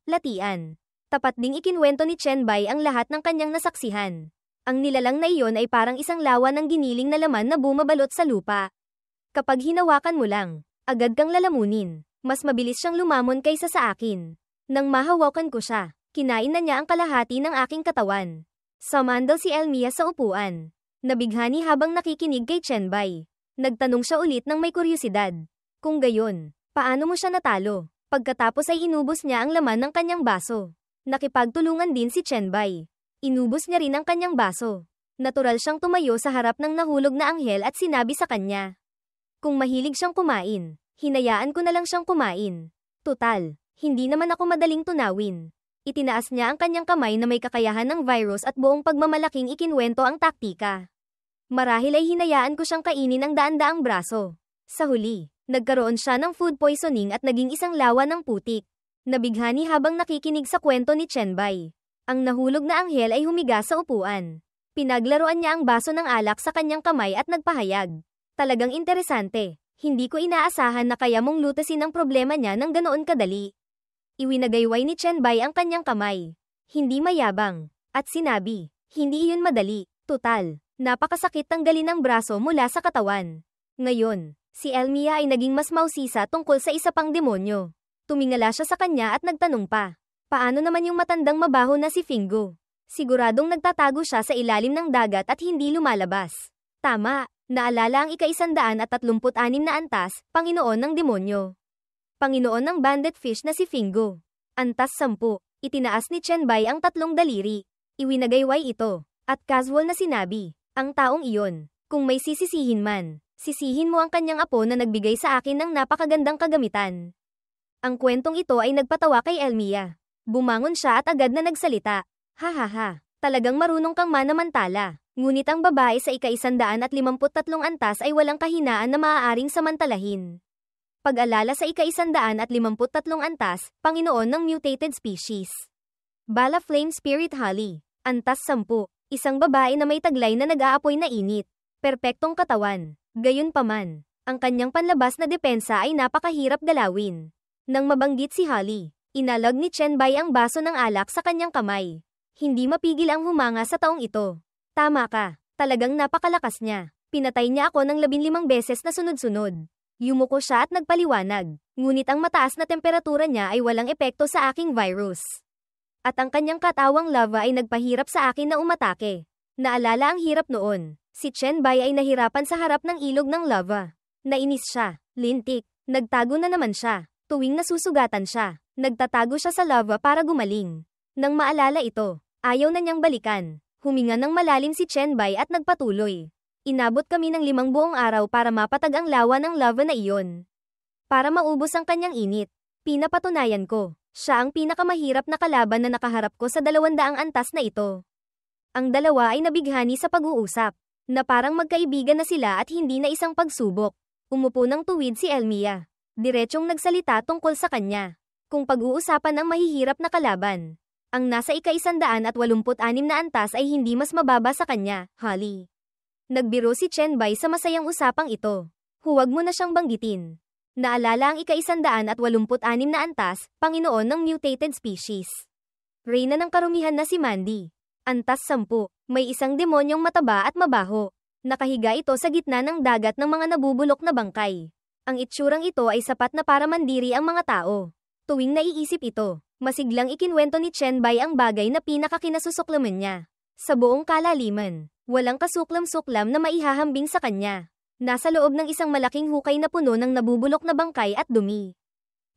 latian. Tapat ding ikinwento ni Chen Bai ang lahat ng kanyang nasaksihan. Ang nilalang na iyon ay parang isang lawa ng giniling na laman na bumabalot sa lupa. Kapag hinawakan mo lang, agad kang lalamunin. Mas mabilis siyang lumamon kaysa sa akin. Nang mahawakan ko siya, kinain na niya ang kalahati ng aking katawan. Sumandal si Elmia sa upuan. Nabighani habang nakikinig kay Chen Bai. Nagtanong siya ulit ng may kuryosidad. Kung gayon, paano mo siya natalo? Pagkatapos ay inubos niya ang laman ng kanyang baso. Nakipagtulungan din si Chen Bai. Inubos niya rin ang kanyang baso. Natural siyang tumayo sa harap ng nahulog na anghel at sinabi sa kanya. Kung mahilig siyang kumain, hinayaan ko na lang siyang kumain. Tutal, hindi naman ako madaling tunawin. Itinaas niya ang kanyang kamay na may kakayahan ng virus at buong pagmamalaking ikinwento ang taktika. Marahil ay hinayaan ko siyang kainin ang daan-daang braso. Sa huli, nagkaroon siya ng food poisoning at naging isang lawa ng putik. Nabighani habang nakikinig sa kwento ni Chen Bai. Ang nahulog na anghel ay humiga sa upuan. Pinaglaruan niya ang baso ng alak sa kanyang kamay at nagpahayag. Talagang interesante. Hindi ko inaasahan na kaya mong lutasin ang problema niya ng ganoon kadali. Iwinagayway ni Chen Bai ang kanyang kamay. Hindi mayabang. At sinabi, hindi iyon madali. Tutal, napakasakit tanggalin ang braso mula sa katawan. Ngayon, si Elmia ay naging mas mausisa tungkol sa isa pang demonyo. Tumingala siya sa kanya at nagtanong pa. Paano naman yung matandang mabaho na si Fingo? Siguradong nagtatago siya sa ilalim ng dagat at hindi lumalabas. Tama, naalala ang ika-136 na antas, Panginoon ng demonyo. Panginoon ng bandit fish na si Fingo. Antas 10, itinaas ni Chen Bai ang 3 daliri. Iwinagayway ito, at casual na sinabi, ang taong iyon, kung may sisisihin man, sisihin mo ang kanyang apo na nagbigay sa akin ng napakagandang kagamitan. Ang kwentong ito ay nagpatawa kay Elmia. Bumangon siya at agad na nagsalita. Hahaha, talagang marunong kang manamantala. Ngunit ang babae sa ika-153 antas ay walang kahinaan na maaaring samantalahin. Pag-alala sa ika-153 antas, Panginoon ng mutated species. Bala Flame Spirit Holly. Antas 10, isang babae na may taglay na nag-aapoy na init. Perpektong katawan. Gayunpaman, ang kanyang panlabas na depensa ay napakahirap galawin. Nang mabanggit si Holly, inalag ni Chen Bai ang baso ng alak sa kanyang kamay. Hindi mapigil ang humanga sa taong ito. Tama ka, talagang napakalakas niya. Pinatay niya ako ng 15 beses na sunod-sunod. Yumuko siya at nagpaliwanag. Ngunit ang mataas na temperatura niya ay walang epekto sa aking virus. At ang kanyang katawang lava ay nagpahirap sa akin na umatake. Naalala ang hirap noon. Si Chen Bai ay nahirapan sa harap ng ilog ng lava. Nainis siya, lintik, nagtago na naman siya. Tuwing nasusugatan siya, nagtatago siya sa lava para gumaling. Nang maalala ito, ayaw na niyang balikan. Huminga ng malalim si Chen Bai at nagpatuloy. Inabot kami ng 5 buong araw para mapatag ang lawa ng lava na iyon. Para maubos ang kanyang init, pinapatunayan ko, siya ang pinakamahirap na kalaban na nakaharap ko sa 200 antas na ito. Ang dalawa ay nabighani sa pag-uusap, na parang magkaibigan na sila at hindi na isang pagsubok. Umupo ng tuwid si Elmia. Diretsyong nagsalita tungkol sa kanya. Kung pag-uusapan ang mahihirap na kalaban, ang nasa ika-186 na antas ay hindi mas mababa sa kanya, Holly. Nagbiro si Chen Bai sa masayang usapang ito. Huwag mo na siyang banggitin. Naalala ang ika-186 na antas, Panginoon ng mutated species. Reyna ng karumihan na si Mandy. Antas 10, may isang demonyong mataba at mabaho. Nakahiga ito sa gitna ng dagat ng mga nabubulok na bangkay. Ang itsurang ito ay sapat na para mandiri ang mga tao. Tuwing naiisip ito, masiglang ikinwento ni Chen Bai ang bagay na pinakakinasusuklaman niya. Sa buong kalaliman, walang kasuklam-suklam na maihahambing sa kanya. Nasa loob ng isang malaking hukay na puno ng nabubulok na bangkay at dumi.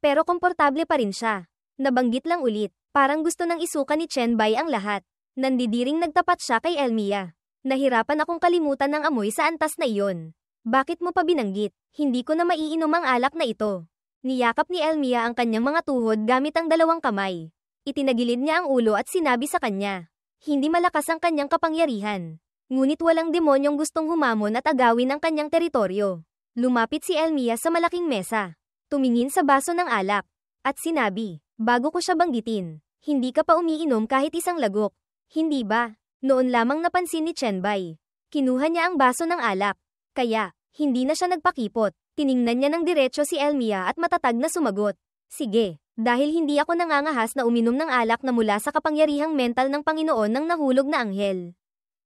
Pero komportable pa rin siya. Nabanggit lang ulit, parang gusto nang isuka ni Chen Bai ang lahat. Nandidiring nagtapat siya kay Elmia. Nahirapan akong kalimutan ng amoy sa antas na iyon. Bakit mo pa binanggit? Hindi ko na maiinom ang alak na ito. Niyakap ni Elmia ang kanyang mga tuhod gamit ang 2 kamay. Itinagilid niya ang ulo at sinabi sa kanya. Hindi malakas ang kanyang kapangyarihan. Ngunit walang demonyong gustong humamon at agawin ang kanyang teritoryo. Lumapit si Elmia sa malaking mesa. Tumingin sa baso ng alak. At sinabi, bago ko siya banggitin, hindi ka pa umiinom kahit isang lagok. Hindi ba? Noon lamang napansin ni Chen Bai. Kinuha niya ang baso ng alak. Kaya, hindi na siya nagpakipot. Tiningnan niya ng diretsyo si Elmia at matatag na sumagot. Sige, dahil hindi ako nangangahas na uminom ng alak na mula sa kapangyarihang mental ng Panginoon ng nahulog na anghel.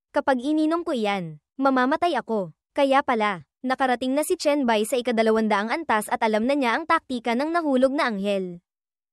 Kapag ininom ko iyan, mamamatay ako. Kaya pala, nakarating na si Chen Bai sa ika-200 antas at alam na niya ang taktika ng nahulog na anghel.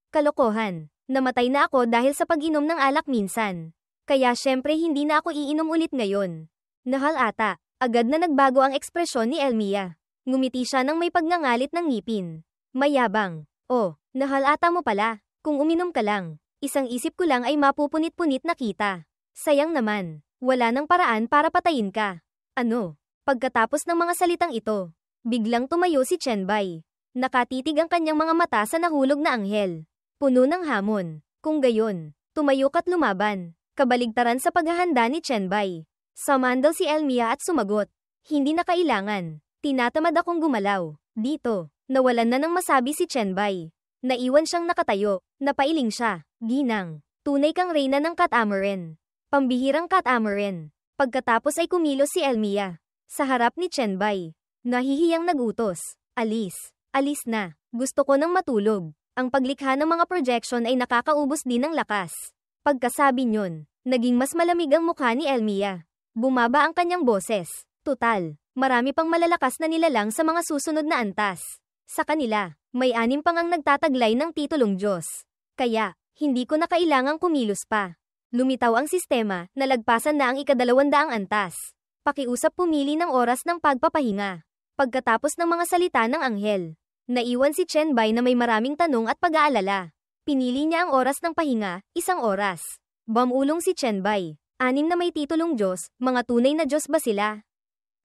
Kalokohan, namatay na ako dahil sa pag-inom ng alak minsan. Kaya syempre hindi na ako iinom ulit ngayon. Nahal ata, agad na nagbago ang ekspresyon ni Elmia. Ngumiti siya ng may pagngangalit ng ngipin. Mayabang. Oh, nahal ata mo pala. Kung uminom ka lang, isang isip ko lang ay mapupunit-punit na kita. Sayang naman, wala nang paraan para patayin ka. Ano? Pagkatapos ng mga salitang ito, biglang tumayo si Chen Bai. Nakatitig ang kanyang mga mata sa nahulog na anghel. Puno ng hamon. Kung gayon, tumayo ka't lumaban. Kabaligtaran sa paghahanda ni Chen Bai. Sumandal si Elmia at sumagot. Hindi na kailangan. Tinatamad akong gumalaw. Dito, nawalan na ng masabi si Chen Bai. Naiwan siyang nakatayo. Napailing siya. Ginang, tunay kang reyna ng Catamaran. Pambihirang Catamaran. Pagkatapos ay kumilos si Elmia. Sa harap ni Chen Bai. Nahihiyang nagutos. Alis. Alis na. Gusto ko nang matulog. Ang paglikha ng mga projection ay nakakaubos din ng lakas. Pagkasabi niyon, naging mas malamig ang mukha ni Elmia. Bumaba ang kanyang boses. Tutal, marami pang malalakas na nilalang sa mga susunod na antas. Sa kanila, may 6 pang ang nagtataglay ng titulong Diyos. Kaya, hindi ko na kailangang kumilos pa. Lumitaw ang sistema, nalagpasan na ang ika-200 antas. Pakiusap pumili ng oras ng pagpapahinga. Pagkatapos ng mga salita ng anghel, naiwan si Chen Bai na may maraming tanong at pag-aalala. Pinili niya ang oras ng pahinga, 1 oras. Bumulong si Chen Bai. 6 na may titulong Diyos, mga tunay na Diyos ba sila?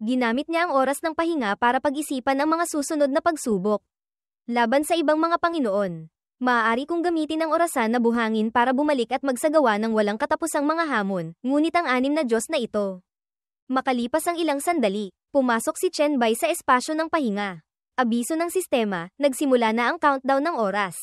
Ginamit niya ang oras ng pahinga para pag-isipan ang mga susunod na pagsubok. Laban sa ibang mga Panginoon, maaari kong gamitin ang orasan na buhangin para bumalik at magsagawa ng walang katapusang mga hamon, ngunit ang 6 na Diyos na ito. Makalipas ang ilang sandali, pumasok si Chen Bai sa espasyo ng pahinga. Abiso ng sistema, nagsimula na ang countdown ng oras.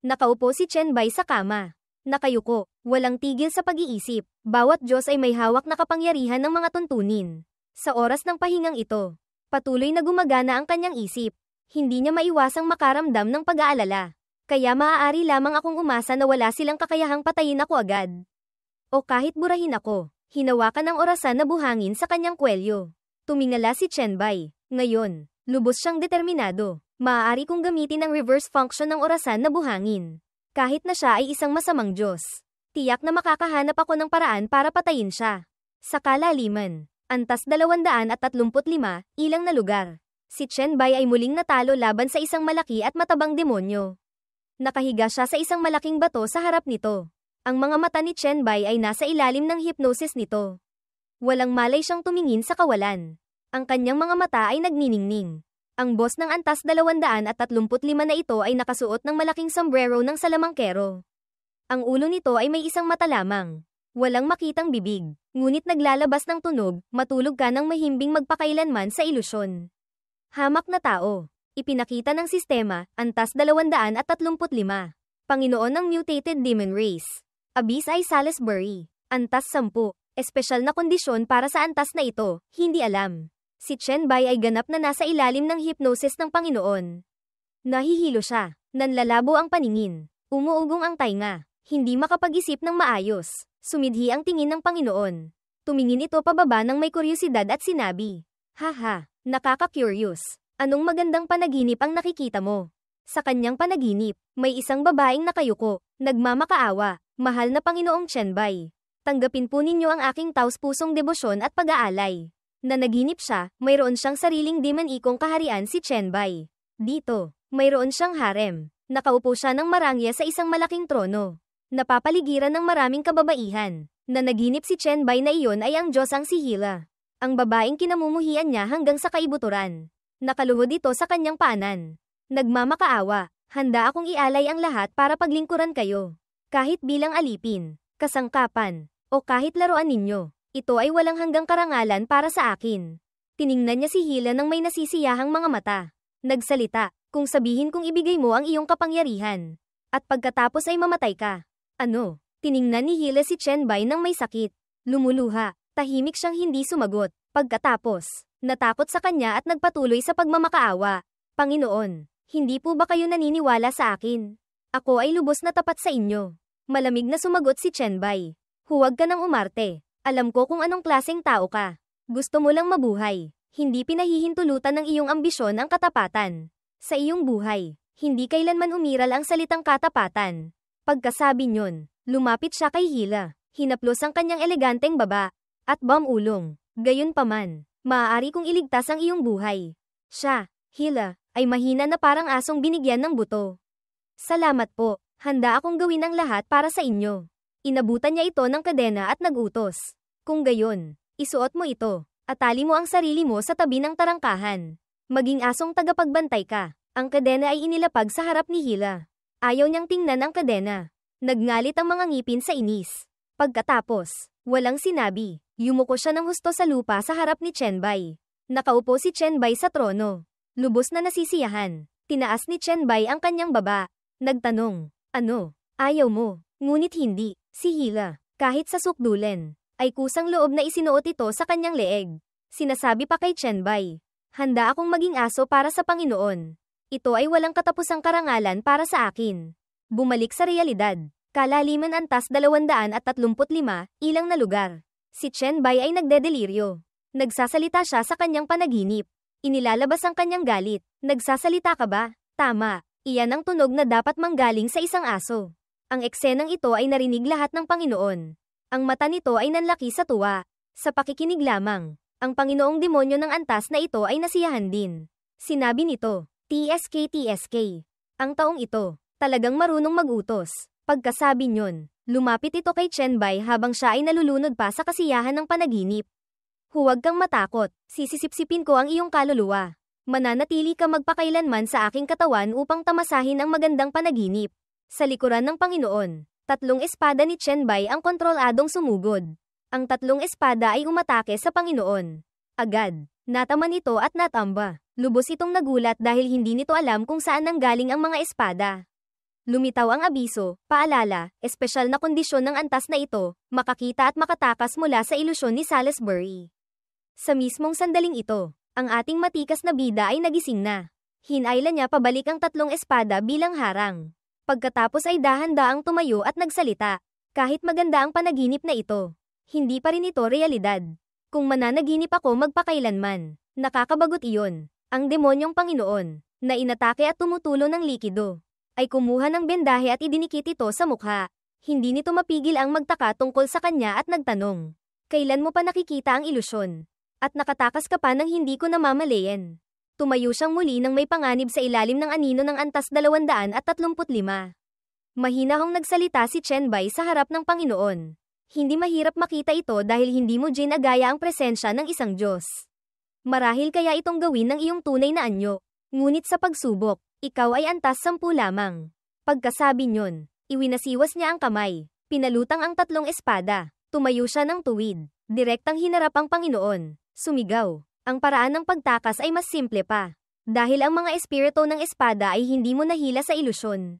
Nakaupo si Chen Bai sa kama. Nakayuko, walang tigil sa pag-iisip. Bawat Diyos ay may hawak na kapangyarihan ng mga tuntunin. Sa oras ng pahingang ito, patuloy na gumagana ang kanyang isip. Hindi niya maiwasang makaramdam ng pag-aalala. Kaya maaari lamang akong umasa na wala silang kakayahang patayin ako agad. O kahit burahin ako. Hinawakan ng orasan na buhangin sa kanyang kwelyo. Tumingala si Chen Bai. Ngayon, lubos siyang determinado. Maaari kong gamitin ang reverse function ng orasan na buhangin. Kahit na siya ay isang masamang Diyos. Tiyak na makakahanap ako ng paraan para patayin siya. Sa kalaliman, antas 235, ilang na lugar. Si Chen Bai ay muling natalo laban sa isang malaki at matabang demonyo. Nakahiga siya sa isang malaking bato sa harap nito. Ang mga mata ni Chen Bai ay nasa ilalim ng hypnosis nito. Walang malay siyang tumingin sa kawalan. Ang kanyang mga mata ay nagniningning. Ang boss ng antas 235 na ito ay nakasuot ng malaking sombrero ng salamangkero. Ang ulo nito ay may isang mata lamang. Walang makitang bibig, ngunit naglalabas ng tunog, matulog ka ng mahimbing magpakailanman sa ilusyon. Hamak na tao. Ipinakita ng sistema, antas 235. Panginoon ng mutated demon race. Abyss ay Salisbury. Antas 10. Espesyal na kondisyon para sa antas na ito, hindi alam. Si Chen Bai ay ganap na nasa ilalim ng hypnosis ng Panginoon. Nahihilo siya. Nanlalabo ang paningin. Umuugong ang tainga. Hindi makapag-isip ng maayos. Sumidhi ang tingin ng Panginoon. Tumingin ito pababa ng may kuryosidad at sinabi, "Haha, nakaka-curious. Anong magandang panaginip ang nakikita mo?" Sa kanyang panaginip, may isang babaeng nakayuko, nagmamakaawa. Mahal na Panginoong Chen Bai. Tanggapin po ninyo ang aking taus-pusong debosyon at pag-aalay. Nanaginip siya, mayroon siyang sariling demon-ikong kaharian si Chen Bai. Dito, mayroon siyang harem. Nakaupo siya ng marangya sa isang malaking trono. Napapaligiran ng maraming kababaihan. Nanaginip si Chen Bai na iyon ay ang Diyos ang si Hila. Ang babaeng kinamumuhian niya hanggang sa kaibuturan. Nakaluhod ito sa kanyang paanan. Nagmamakaawa, handa akong ialay ang lahat para paglingkuran kayo. Kahit bilang alipin, kasangkapan, o kahit laruan ninyo, ito ay walang hanggang karangalan para sa akin. Tiningnan niya si Hila ng may nasisiyahang mga mata. Nagsalita, kung sabihin kong ibigay mo ang iyong kapangyarihan. At pagkatapos ay mamatay ka. Ano? Tiningnan ni Hila si Chen Bai ng may sakit. Lumuluha, tahimik siyang hindi sumagot. Pagkatapos, natakot sa kanya at nagpatuloy sa pagmamakaawa. Panginoon, hindi po ba kayo naniniwala sa akin? Ako ay lubos na tapat sa inyo. Malamig na sumagot si Chenbai. Huwag ka nang umarte. Alam ko kung anong klaseng tao ka. Gusto mo lang mabuhay. Hindi pinahihintulutan ng iyong ambisyon ang katapatan. Sa iyong buhay, hindi kailanman umiral ang salitang katapatan. Pagkasabi niyon, lumapit siya kay Hila. Hinaplos ang kanyang eleganteng baba. At bamulong. Gayunpaman, maaari kong iligtas ang iyong buhay. Siya, Hila, ay mahina na parang asong binigyan ng buto. Salamat po. Handa akong gawin ang lahat para sa inyo. Inabutan niya ito ng kadena at nagutos. Kung gayon, isuot mo ito. Atali mo ang sarili mo sa tabi ng tarangkahan. Maging asong tagapagbantay ka. Ang kadena ay inilapag sa harap ni Hila. Ayaw niyang tingnan ang kadena. Nagngalit ang mga ngipin sa inis. Pagkatapos, walang sinabi, yumuko siya ng husto sa lupa sa harap ni Chenbai. Nakaupo si Chenbai sa trono. Lubos na nasisiyahan. Tinaas ni Chenbai ang kanyang baba. Nagtanong, ano? Ayaw mo? Ngunit hindi. Si Hila, kahit sa sukdulen, ay kusang loob na isinuot ito sa kanyang leeg. Sinasabi pa kay Chenbai, handa akong maging aso para sa Panginoon. Ito ay walang katapusang karangalan para sa akin. Bumalik sa realidad. Kalaliman antas 235, ilang na lugar. Si Chenbai ay nagdedeliryo. Nagsasalita siya sa kanyang panaginip. Inilalabas ang kanyang galit. Nagsasalita ka ba? Tama. Iyan ang tunog na dapat manggaling sa isang aso. Ang eksenang ito ay narinig lahat ng Panginoon. Ang mata nito ay nanlaki sa tuwa. Sa pakikinig lamang, ang Panginoong demonyo ng antas na ito ay nasiyahan din. Sinabi nito, TSK. Ang taong ito, talagang marunong mag-utos. Pagkasabi niyon, lumapit ito kay Chenbai habang siya ay nalulunod pa sa kasiyahan ng panaginip. Huwag kang matakot, sisisipsipin ko ang iyong kaluluwa. Mananatili ka magpakailanman sa aking katawan upang tamasahin ang magandang panaginip. Sa likuran ng Panginoon, 3 espada ni Chenbai ang kontroladong sumugod. Ang 3 espada ay umatake sa Panginoon. Agad, nataman ito at natamba. Lubos itong nagulat dahil hindi nito alam kung saan nanggaling ang mga espada. Lumitaw ang abiso, paalala, espesyal na kondisyon ng antas na ito, makakita at makatakas mula sa ilusyon ni Salisbury. Sa mismong sandaling ito, ang ating matikas na bida ay nagising na. Hinayla niya pabalik ang 3 espada bilang harang. Pagkatapos ay dahan-daang tumayo at nagsalita. Kahit maganda ang panaginip na ito, hindi pa rin ito realidad. Kung mananaginip ako magpakailanman, nakakabagot iyon. Ang demonyong Panginoon, na inatake at tumutulo ng likido, ay kumuha ng bendahe at idinikit ito sa mukha. Hindi nito mapigil ang magtaka tungkol sa kanya at nagtanong, kailan mo pa nakikita ang ilusyon? At nakatakas ka pa nang hindi ko namamalayan. Tumayo siyang muli nang may panganib sa ilalim ng anino ng antas 235. Mahinahong nagsalita si Chenbai sa harap ng Panginoon. Hindi mahirap makita ito dahil hindi mo ginagaya ang presensya ng isang Diyos. Marahil kaya itong gawin ng iyong tunay na anyo. Ngunit sa pagsubok, ikaw ay antas 10 lamang. Pagkasabi niyon, iwinasiwas niya ang kamay. Pinalutang ang 3 espada. Tumayo siya ng tuwid. Direktang hinarap ang Panginoon. Sumigaw. Ang paraan ng pagtakas ay mas simple pa. Dahil ang mga espiritu ng espada ay hindi mo nahila sa ilusyon.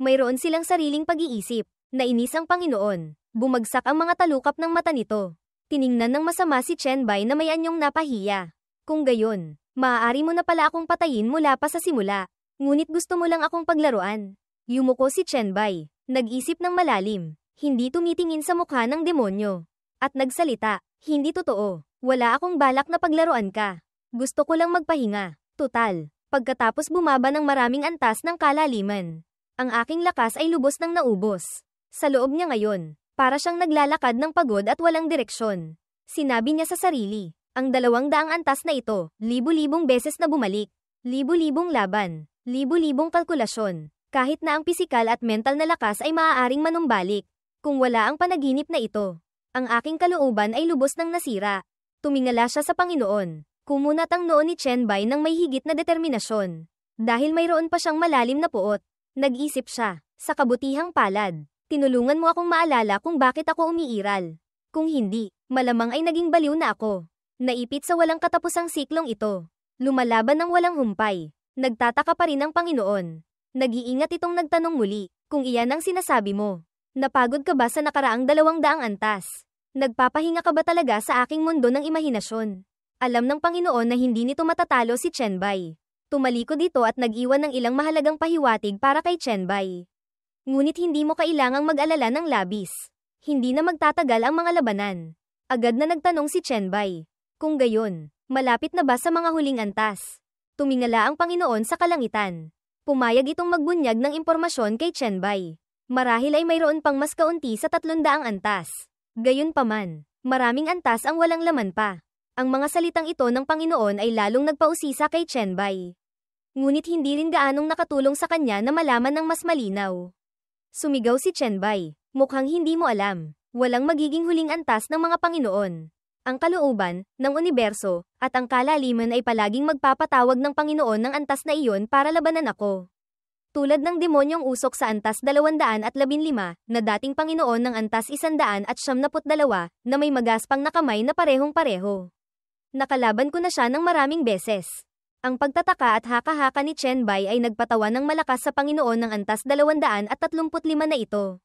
Mayroon silang sariling pag-iisip. Nainis ang Panginoon. Bumagsak ang mga talukap ng mata nito. Tiningnan ng masama si Chenbai na may anyong napahiya. Kung gayon, maaari mo na pala akong patayin mula pa sa simula. Ngunit gusto mo lang akong paglaruan. Yumuko si Chenbai. Nag-isip ng malalim. Hindi tumitingin sa mukha ng demonyo. At nagsalita, hindi totoo. Wala akong balak na paglaruan ka. Gusto ko lang magpahinga. Tutal, pagkatapos bumaba ng maraming antas ng kalaliman. Ang aking lakas ay lubos ng naubos. Sa loob niya ngayon, para siyang naglalakad ng pagod at walang direksyon. Sinabi niya sa sarili, ang 200 antas na ito, libu-libong beses na bumalik. Libu-libong laban, libu-libong kalkulasyon. Kahit na ang pisikal at mental na lakas ay maaaring manumbalik. Kung wala ang panaginip na ito, ang aking kalooban ay lubos ng nasira. Tumingala siya sa Panginoon. Kumunat ang noo ni Chenbai ng may higit na determinasyon. Dahil mayroon pa siyang malalim na puot. Nag-isip siya, sa kabutihang palad. Tinulungan mo akong maalala kung bakit ako umiiral. Kung hindi, malamang ay naging baliw na ako. Naipit sa walang katapusang siklong ito. Lumalaban ng walang humpay. Nagtataka pa rin ang Panginoon. Nag-iingat itong nagtanong muli, kung iyan ang sinasabi mo. Napagod ka ba sa nakaraang 200 antas? Nagpapahinga ka ba talaga sa aking mundo ng imahinasyon? Alam ng Panginoon na hindi nito matatalo si Chenbai. Tumalikod dito at nag-iwan ng ilang mahalagang pahiwatig para kay Chenbai. Ngunit hindi mo kailangang mag-alala ng labis. Hindi na magtatagal ang mga labanan. Agad na nagtanong si Chenbai. Kung gayon, malapit na ba sa mga huling antas? Tumingala ang Panginoon sa kalangitan. Pumayag itong magbunyag ng impormasyon kay Chenbai. Marahil ay mayroon pang mas kaunti sa 300 antas. Gayunpaman, maraming antas ang walang laman pa. Ang mga salitang ito ng Panginoon ay lalong nagpausisa kay Chenbai. Ngunit hindi rin gaanong nakatulong sa kanya na malaman ng mas malinaw. Sumigaw si Chenbai, mukhang hindi mo alam. Walang magiging huling antas ng mga Panginoon. Ang kalooban, ng universo, at ang kalaliman ay palaging magpapatawag ng Panginoon ng antas na iyon para labanan ako. Tulad ng demonyong usok sa antas 215 na dating Panginoon ng antas 172 na may magaspang na kamay na parehong-pareho. Nakalaban ko na siya ng maraming beses. Ang pagtataka at haka-haka ni Chenbai ay nagpatawa ng malakas sa Panginoon ng antas 235 na ito.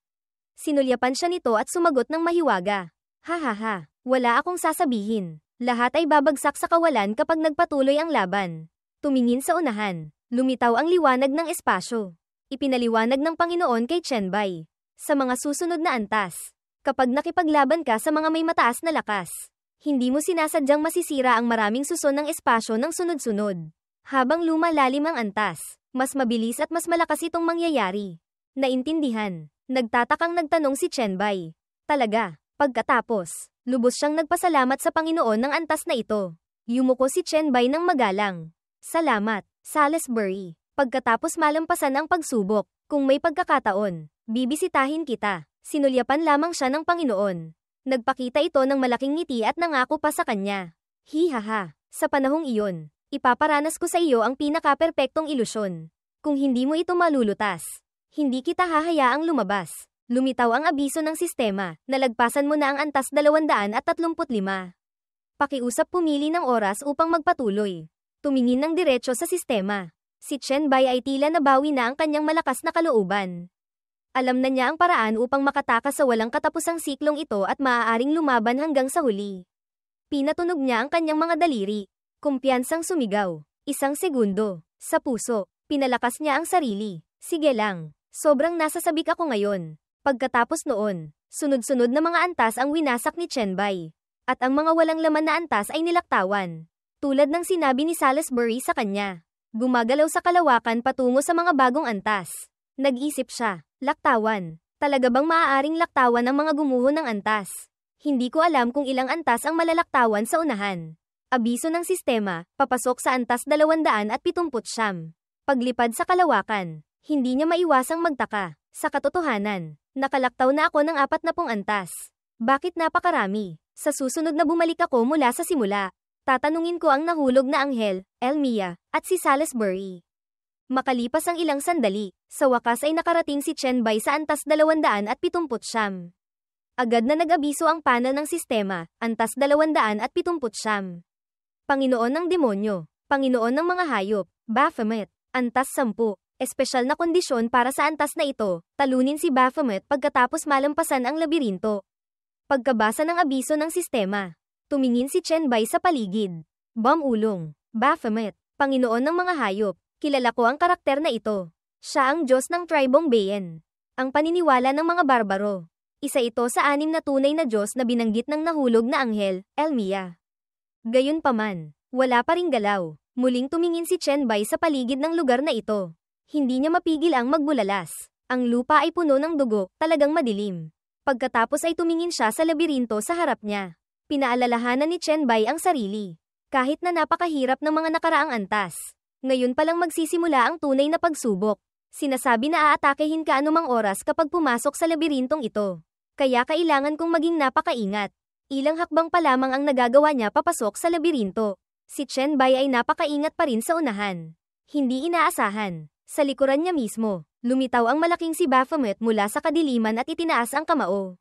Sinulyapan siya nito at sumagot ng mahiwaga. Hahaha, wala akong sasabihin. Lahat ay babagsak sa kawalan kapag nagpatuloy ang laban. Tumingin sa unahan. Lumitaw ang liwanag ng espasyo. Ipinaliwanag ng Panginoon kay Chenbai. Sa mga susunod na antas, kapag nakipaglaban ka sa mga may mataas na lakas, hindi mo sinasadyang masisira ang maraming suson ng espasyo ng sunod-sunod. Habang lumalalim ang antas, mas mabilis at mas malakas itong mangyayari. Naintindihan. Nagtatakang nagtanong si Chenbai. Talaga. Pagkatapos, lubos siyang nagpasalamat sa Panginoon ng antas na ito. Yumuko si Chenbai ng magalang. Salamat, Salisbury. Pagkatapos malampasan ang pagsubok, kung may pagkakataon, bibisitahin kita. Sinulyapan lamang siya ng Panginoon. Nagpakita ito ng malaking ngiti at nangako pa sa kanya. Hihaha, sa panahong iyon, ipaparanas ko sa iyo ang pinaka-perpektong ilusyon. Kung hindi mo ito malulutas, hindi kita hahayaang lumabas. Lumitaw ang abiso ng sistema, nalagpasan mo na ang antas 235. Pakiusap pumili ng oras upang magpatuloy. Tumingin ng diretso sa sistema. Si Chenbai ay tila nabawi na ang kanyang malakas na kalooban. Alam na niya ang paraan upang makatakas sa walang katapusang siklong ito at maaaring lumaban hanggang sa huli. Pinatunog niya ang kanyang mga daliri. Kumpiyansang sumigaw. 1 segundo. Sa puso, pinalakas niya ang sarili. Sige lang. Sobrang nasasabik ako ngayon. Pagkatapos noon, sunod-sunod na mga antas ang winasak ni Chenbai. At ang mga walang laman na antas ay nilaktawan. Tulad ng sinabi ni Salisbury sa kanya. Gumagalaw sa kalawakan patungo sa mga bagong antas. Nag-isip siya, laktawan. Talaga bang maaaring laktawan ang mga gumuho ng antas? Hindi ko alam kung ilang antas ang malalaktawan sa unahan. Abiso ng sistema, papasok sa antas 270. Paglipad sa kalawakan, hindi niya maiwasang magtaka. Sa katotohanan, nakalaktaw na ako ng 40 antas. Bakit napakarami? Sa susunod na bumalik ako mula sa simula, tatanungin ko ang nahulog na anghel, Elmia, at si Salisbury. Makalipas ang ilang sandali, sa wakas ay nakarating si Chenbai sa antas 270. Agad na nag-abiso ang panel ng sistema, antas 270. Panginoon ng demonyo, Panginoon ng mga hayop, Baphomet, antas 10. Espesyal na kondisyon para sa antas na ito, talunin si Baphomet pagkatapos malampasan ang labirinto. Pagkabasa ng abiso ng sistema, tumingin si Chenbai sa paligid. Ulong, Baphomet, Panginoon ng mga hayop. Kilala ko ang karakter na ito. Siya ang Diyos ng tribong Bayan. Ang paniniwala ng mga barbaro. Isa ito sa 6 na tunay na Diyos na binanggit ng nahulog na anghel, Elmia. Gayunpaman, wala pa ring galaw. Muling tumingin si Chenbai sa paligid ng lugar na ito. Hindi niya mapigil ang magbulalas. Ang lupa ay puno ng dugo, talagang madilim. Pagkatapos ay tumingin siya sa labirinto sa harap niya. Pinaalalahanan ni Chenbai ang sarili. Kahit na napakahirap ng mga nakaraang antas. Ngayon palang magsisimula ang tunay na pagsubok. Sinasabi na aatakehin ka anumang oras kapag pumasok sa labirintong ito. Kaya kailangan kong maging napakaingat. Ilang hakbang pa lamang ang nagagawa niya papasok sa labirinto. Si Chenbai ay napakaingat pa rin sa unahan. Hindi inaasahan. Sa likuran niya mismo, lumitaw ang malaking si Baphomet mula sa kadiliman at itinaas ang kamao.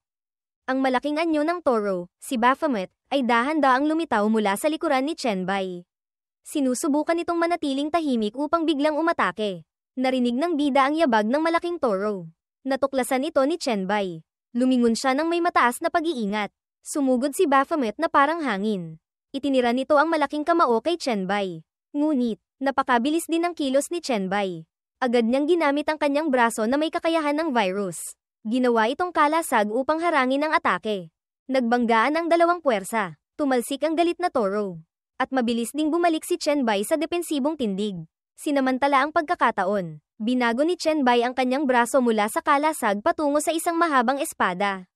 Ang malaking anyo ng toro, si Baphomet, ay dahan-daang lumitaw mula sa likuran ni Chenbai. Sinusubukan itong manatiling tahimik upang biglang umatake. Narinig ng bida ang yabag ng malaking toro. Natuklasan ito ni Chenbai. Lumingon siya ng may mataas na pag-iingat. Sumugod si Baphomet na parang hangin. Itinira nito ang malaking kamao kay Chenbai. Ngunit, napakabilis din ang kilos ni Chenbai. Agad niyang ginamit ang kanyang braso na may kakayahan ng virus. Ginawa itong kalasag upang harangin ang atake. Nagbanggaan ang dalawang puwersa. Tumalsik ang galit na Toro. At mabilis ding bumalik si Chen Bai sa depensibong tindig. Sinamantala ang pagkakataon. Binago ni Chen Bai ang kanyang braso mula sa kalasag patungo sa isang mahabang espada.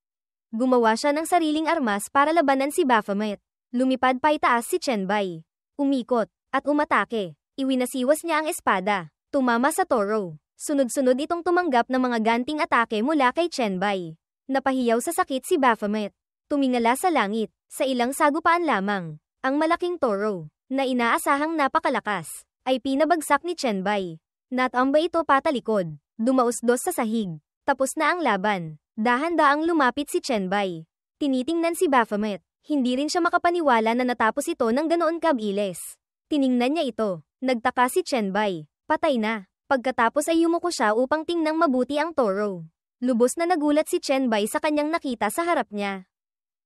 Gumawa siya ng sariling armas para labanan si Baphomet. Lumipad pa itaas si Chen Bai. Umikot, at umatake. Iwinasiwas niya ang espada. Tumama sa Toro. Sunod-sunod itong tumanggap ng mga ganting atake mula kay Chen Bai. Napahiyaw sa sakit si Baphomet. Tumingala sa langit, sa ilang sagupaan lamang. Ang malaking Toro, na inaasahang napakalakas, ay pinabagsak ni Chen Bai. Natamba ito patalikod. Dumausdos sa sahig. Tapos na ang laban. Dahan-daang lumapit si Chen Bai. Tinitingnan si Baphomet. Hindi rin siya makapaniwala na natapos ito ng ganoon kabilis. Tiningnan niya ito. Nagtaka si Chen Bai. Patay na. Pagkatapos ay yumuko siya upang tingnang mabuti ang Toro. Lubos na nagulat si Chen Bai sa kanyang nakita sa harap niya.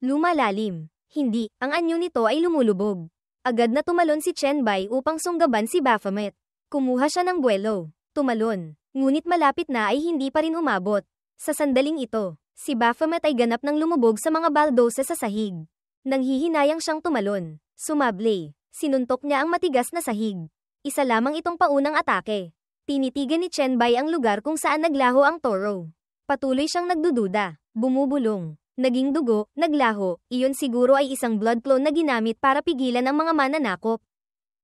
Lumalalim. Hindi, ang anyo nito ay lumulubog. Agad na tumalon si Chen Bai upang sunggaban si Baphomet. Kumuha siya ng buwelo. Tumalon. Ngunit malapit na ay hindi pa rin umabot. Sa sandaling ito, si Baphomet ay ganap ng lumubog sa mga baldose sa sahig. Nanghihinayang siyang tumalon. Sumable. Sinuntok niya ang matigas na sahig. Isa lamang itong paunang atake. Tinitigan ni Chen Bai ang lugar kung saan naglaho ang Toro. Patuloy siyang nagdududa. Bumubulong. Naging dugo, naglaho. Iyon siguro ay isang blood clone na ginamit para pigilan ang mga mananakop.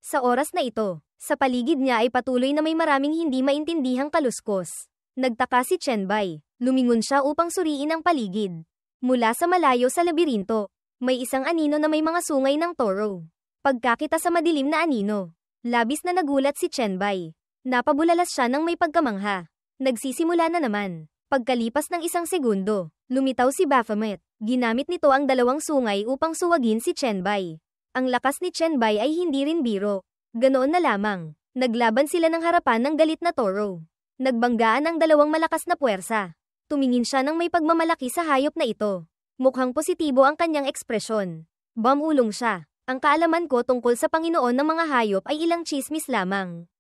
Sa oras na ito, sa paligid niya ay patuloy na may maraming hindi maintindihang kaluskos. Nagtaka si Chen Bai. Lumingon siya upang suriin ang paligid. Mula sa malayo sa labirinto, may isang anino na may mga sungay ng Toro. Pagkakita sa madilim na anino, labis na nagulat si Chen Bai. Napabulalas siya ng may pagkamangha. Nagsisimula na naman. Pagkalipas ng isang segundo, lumitaw si Baphomet. Ginamit nito ang dalawang sungay upang suwagin si Chen Bai. Ang lakas ni Chen Bai ay hindi rin biro. Ganoon na lamang. Naglaban sila ng harapan ng galit na Toro. Nagbanggaan ang dalawang malakas na puwersa. Tumingin siya ng may pagmamalaki sa hayop na ito. Mukhang positibo ang kanyang ekspresyon. Bumulong siya. Ang kaalaman ko tungkol sa Panginoon ng mga hayop ay ilang tsismis lamang.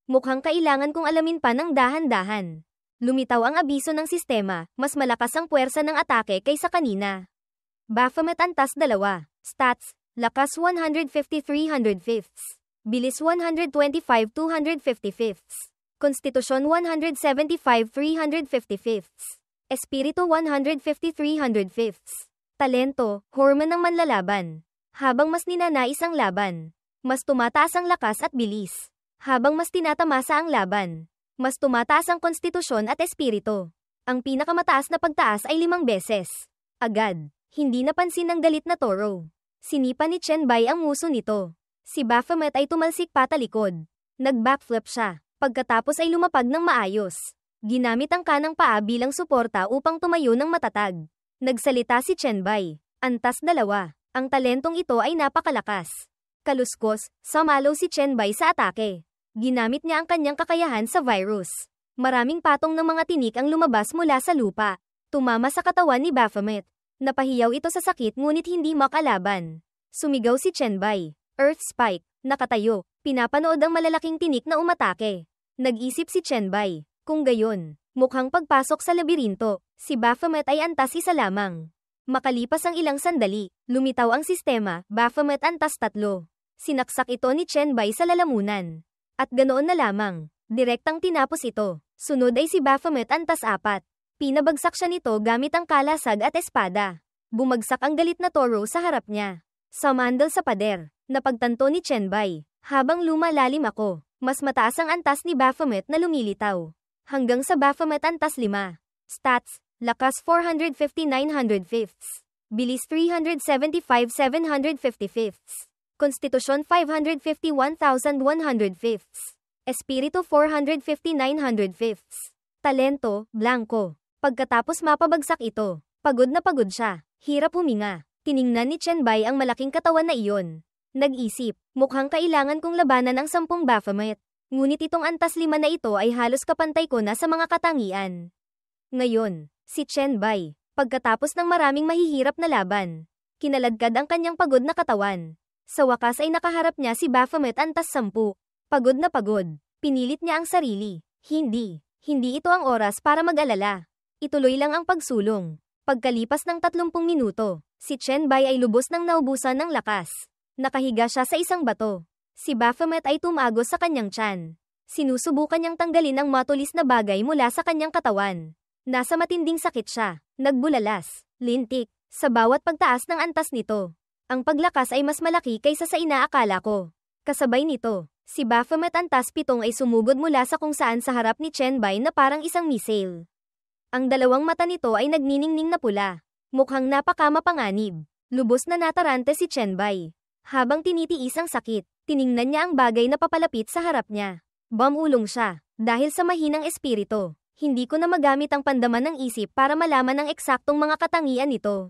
Mukhang kailangan kong alamin pa ng dahan-dahan. Lumitaw ang abiso ng sistema, mas malakas ang puwersa ng atake kaysa kanina. Baphomet antas 2. Stats, lakas 150-300 bilis 125-250 Konstitusyon 175-350 Espiritu 150-300 Talento, hormone ng manlalaban. Habang mas ninanais ang laban, mas tumataas ang lakas at bilis. Habang mas tinatamasa ang laban, mas tumataas ang konstitusyon at espiritu. Ang pinakamataas na pagtaas ay 5 beses. Agad, hindi napansin ng galit na Toro. Sinipa ni Chen Bai ang nguso nito. Si Baphomet ay tumalsik patalikod. Nag-backflip siya. Pagkatapos ay lumapag ng maayos. Ginamit ang kanang paa bilang suporta upang tumayo ng matatag. Nagsalita si Chen Bai. Antas 2. Ang talentong ito ay napakalakas. Kaluskos, sumalo si Chen Bai sa atake. Ginamit niya ang kanyang kakayahan sa virus. Maraming patong ng mga tinik ang lumabas mula sa lupa. Tumama sa katawan ni Baphomet. Napahiyaw ito sa sakit ngunit hindi makalaban. Sumigaw si Chen Bai. Earth Spike. Nakatayo. Pinapanood ang malalaking tinik na umatake. Nag-isip si Chen Bai. Kung gayon, mukhang pagpasok sa labirinto, si Baphomet ay antas 1 lamang. Makalipas ang ilang sandali, lumitaw ang sistema, Baphomet antas 3. Sinaksak ito ni Chen Bai sa lalamunan. At ganoon na lamang, direktang tinapos ito. Sunod ay si Baphomet antas 4. Pinabagsak siya nito gamit ang kalasag at espada. Bumagsak ang galit na Toro sa harap niya. Sumandal sa pader. Napagtanto ni Chen Bai. Habang lumalalim ako, mas mataas ang antas ni Baphomet na lumilitaw. Hanggang sa Baphomet antas 5. Stats, lakas 450-900 bilis 375-750 Konstitusyon 551,100 Espiritu 450-900 Talento, blanco. Pagkatapos mapabagsak ito, pagod na pagod siya. Hirap huminga. Tiningnan ni Chen Bai ang malaking katawan na iyon. Nag-isip, mukhang kailangan kong labanan ang 10 Baphomet. Ngunit itong antas 5 na ito ay halos kapantay ko na sa mga katangian. Ngayon, si Chen Bai, pagkatapos ng maraming mahihirap na laban, kinaladkad ang kanyang pagod na katawan. Sa wakas ay nakaharap niya si Baphomet antas 10. Pagod na pagod. Pinilit niya ang sarili. Hindi ito ang oras para mag-alala. Ituloy lang ang pagsulong. Pagkalipas ng 30 minuto, si Chen Bai ay lubos nang naubusan ng lakas. Nakahiga siya sa isang bato. Si Baphomet ay tumagos sa kanyang tiyan. Sinusubukan niyang tanggalin ang matulis na bagay mula sa kanyang katawan. Nasa matinding sakit siya. Nagbulalas, lintik, sa bawat pagtaas ng antas nito. Ang paglakas ay mas malaki kaysa sa inaakala ko. Kasabay nito, si Baphomet antas 7 ay sumugod mula sa kung saan sa harap ni Chen Bai na parang isang missile. Ang dalawang mata nito ay nagniningning na pula. Mukhang napakamapanganib. Lubos na natarante si Chen Bai. Habang tinitiis ang sakit, tiningnan niya ang bagay na papalapit sa harap niya. Bumulong siya. Dahil sa mahinang espiritu, hindi ko na magamit ang pandaman ng isip para malaman ang eksaktong mga katangian nito.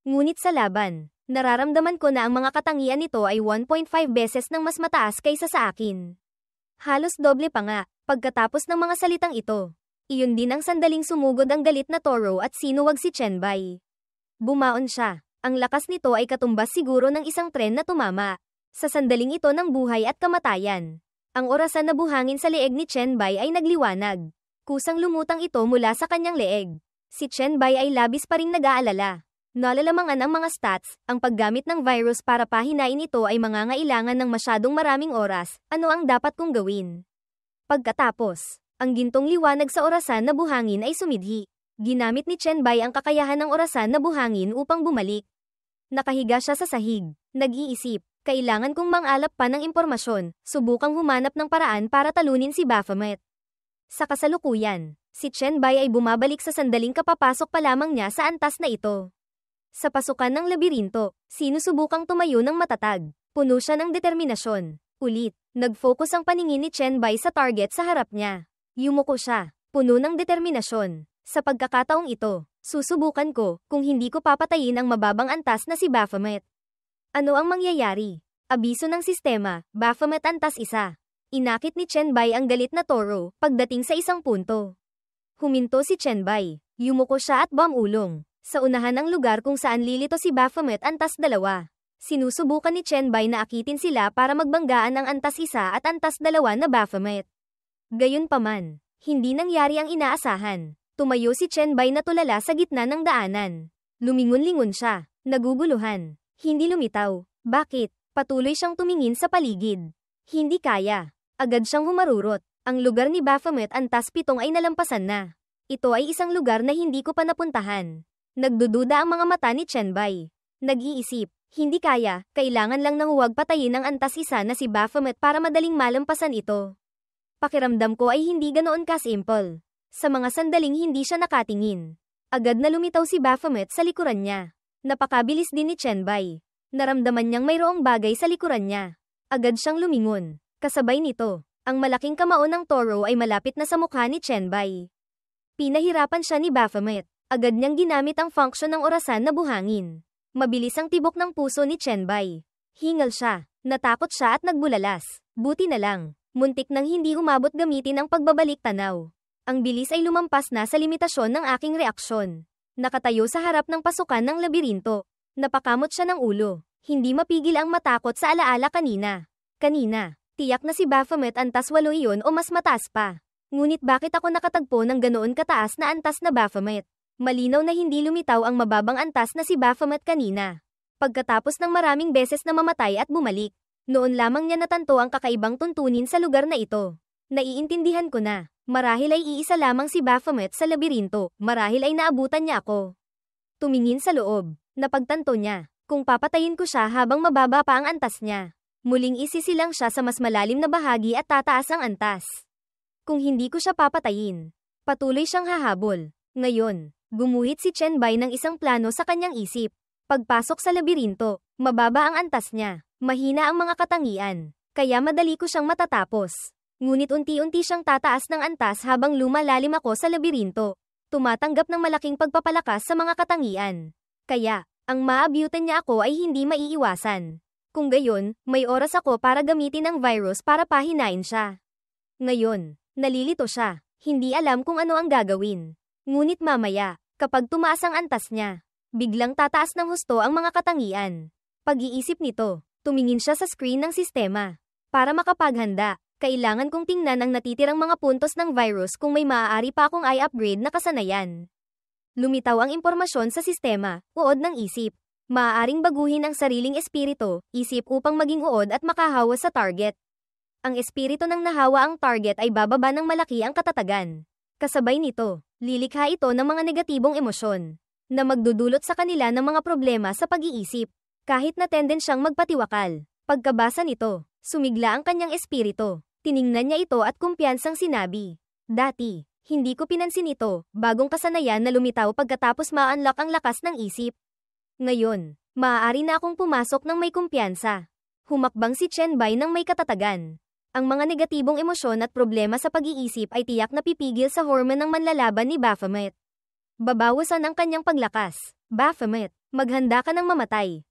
Ngunit sa laban, nararamdaman ko na ang mga katangian nito ay 1.5 beses nang mas mataas kaysa sa akin. Halos doble pa nga, pagkatapos ng mga salitang ito. Iyon din ang sandaling sumugod ang galit na toro at sinuwag si Chen Bai. Bumaon siya. Ang lakas nito ay katumbas siguro ng isang tren na tumama. Sa sandaling ito ng buhay at kamatayan. Ang orasan na buhangin sa leeg ni Chen Bai ay nagliwanag. Kusang lumutang ito mula sa kanyang leeg. Si Chen Bai ay labis pa ring nag-aalala. Nalalamangan ang mga stats, ang paggamit ng virus para pahinain ito ay mangangailangan ng masyadong maraming oras. Ano ang dapat kong gawin? Pagkatapos, ang gintong liwanag sa orasan na buhangin ay sumidhi. Ginamit ni Chen Bai ang kakayahan ng orasan na buhangin upang bumalik. Nakahiga siya sa sahig. Nag-iisip, kailangan kong mangalap pa ng impormasyon, subukang humanap ng paraan para talunin si Baphomet. Sa kasalukuyan, si Chen Bai ay bumabalik sa sandaling kapapasok pa lamang niya sa antas na ito. Sa pasukan ng labirinto, sinusubukang tumayo ng matatag. Puno siya ng determinasyon. Ulit, nag-focus ang paningin ni Chen Bai sa target sa harap niya. Yumuko siya, puno ng determinasyon. Sa pagkakataong ito, susubukan ko kung hindi ko papatayin ang mababang antas na si Baphomet. Ano ang mangyayari? Abiso ng sistema, Baphomet antas 1. Inakit ni Chen Bai ang galit na toro pagdating sa isang punto. Huminto si Chen Bai. Yumuko siya at bumulong. Sa unahan ng lugar kung saan lilito si Baphomet antas 2. Sinusubukan ni Chen Bai na akitin sila para magbanggaan ang antas 1 at antas 2 na Baphomet. Gayunpaman, hindi nangyari ang inaasahan. Tumayo si Chen Bai na tulala sa gitna ng daanan. Lumingon-lingon siya, naguguluhan. Hindi lumitaw. Bakit? Patuloy siyang tumingin sa paligid. Hindi kaya. Agad siyang humarurot. Ang lugar ni Baphomet antas 7 ay nalampasan na. Ito ay isang lugar na hindi ko pa napuntahan. Nagdududa ang mga mata ni Chen Bai. Nag-iisip, hindi kaya, kailangan lang nang huwag patayin ang antas 1 na si Baphomet para madaling malampasan ito. Pakiramdam ko ay hindi ganoon ka-simple. Sa mga sandaling hindi siya nakatingin. Agad na lumitaw si Baphomet sa likuran niya. Napakabilis din ni Chen Bai. Naramdaman niyang mayroong bagay sa likuran niya. Agad siyang lumingon. Kasabay nito, ang malaking kamao ng toro ay malapit na sa mukha ni Chen Bai. Pinahirapan siya ni Baphomet. Agad niyang ginamit ang function ng orasan na buhangin. Mabilis ang tibok ng puso ni Chen Bai. Hingal siya, natakot siya at nagbulalas. Buti na lang, muntik nang hindi umabot gamitin ang pagbabalik tanaw. Ang bilis ay lumampas na sa limitasyon ng aking reaksyon. Nakatayo sa harap ng pasukan ng labirinto. Napakamot siya ng ulo. Hindi mapigil ang matakot sa alaala kanina. Tiyak na si Baphomet antas 8 iyon o mas mataas pa. Ngunit bakit ako nakatagpo ng ganoon kataas na antas na Baphomet? Malinaw na hindi lumitaw ang mababang antas na si Baphomet kanina. Pagkatapos ng maraming beses na mamatay at bumalik, noon lamang niya natanto ang kakaibang tuntunin sa lugar na ito. Naiintindihan ko na, marahil ay iisa lamang si Baphomet sa labirinto, marahil ay naabutan niya ako. Tumingin sa loob, napagtanto niya, kung papatayin ko siya habang mababa pa ang antas niya. Muling isisilang siya sa mas malalim na bahagi at tataas ang antas. Kung hindi ko siya papatayin, patuloy siyang hahabol. Ngayon, gumuhit si Chen Bai ng isang plano sa kanyang isip. Pagpasok sa labirinto, mababa ang antas niya. Mahina ang mga katangian, kaya madali ko siyang matatapos. Ngunit unti-unti siyang tataas ng antas habang lumalalim ako sa labirinto. Tumatanggap ng malaking pagpapalakas sa mga katangian. Kaya, ang maabyutan niya ako ay hindi maiiwasan. Kung gayon, may oras ako para gamitin ang virus para pahinain siya. Ngayon, nalilito siya. Hindi alam kung ano ang gagawin. Ngunit mamaya, kapag tumaas ang antas niya, biglang tataas ng husto ang mga katangian. Pag-iisip nito, tumingin siya sa screen ng sistema. Para makapaghanda, Kailangan kong tingnan ang natitirang mga puntos ng virus kung may maaari pa akong i-upgrade na kasanayan. Lumitaw ang impormasyon sa sistema, uod ng isip. Maaaring baguhin ang sariling espiritu, isip upang maging uod at makahawa sa target. Ang espiritu ng nahawa ang target ay bababa ng malaki ang katatagan. Kasabay nito, lilikha ito ng mga negatibong emosyon, na magdudulot sa kanila ng mga problema sa pag-iisip. Kahit na tendensyang magpatiwakal. Pagkabasa nito, sumigla ang kanyang espiritu. Tiningnan niya ito at kumpiyansang sinabi. Dati, hindi ko pinansin ito, bagong kasanayan na lumitaw pagkatapos ma-unlock ang lakas ng isip. Ngayon, maaari na akong pumasok ng may kumpiyansa. Humakbang si Chen Bai ng may katatagan. Ang mga negatibong emosyon at problema sa pag-iisip ay tiyak na pipigil sa hormone ng manlalaban ni Baphomet. Babawasan ang kanyang paglakas. Baphomet, maghanda ka ng mamatay.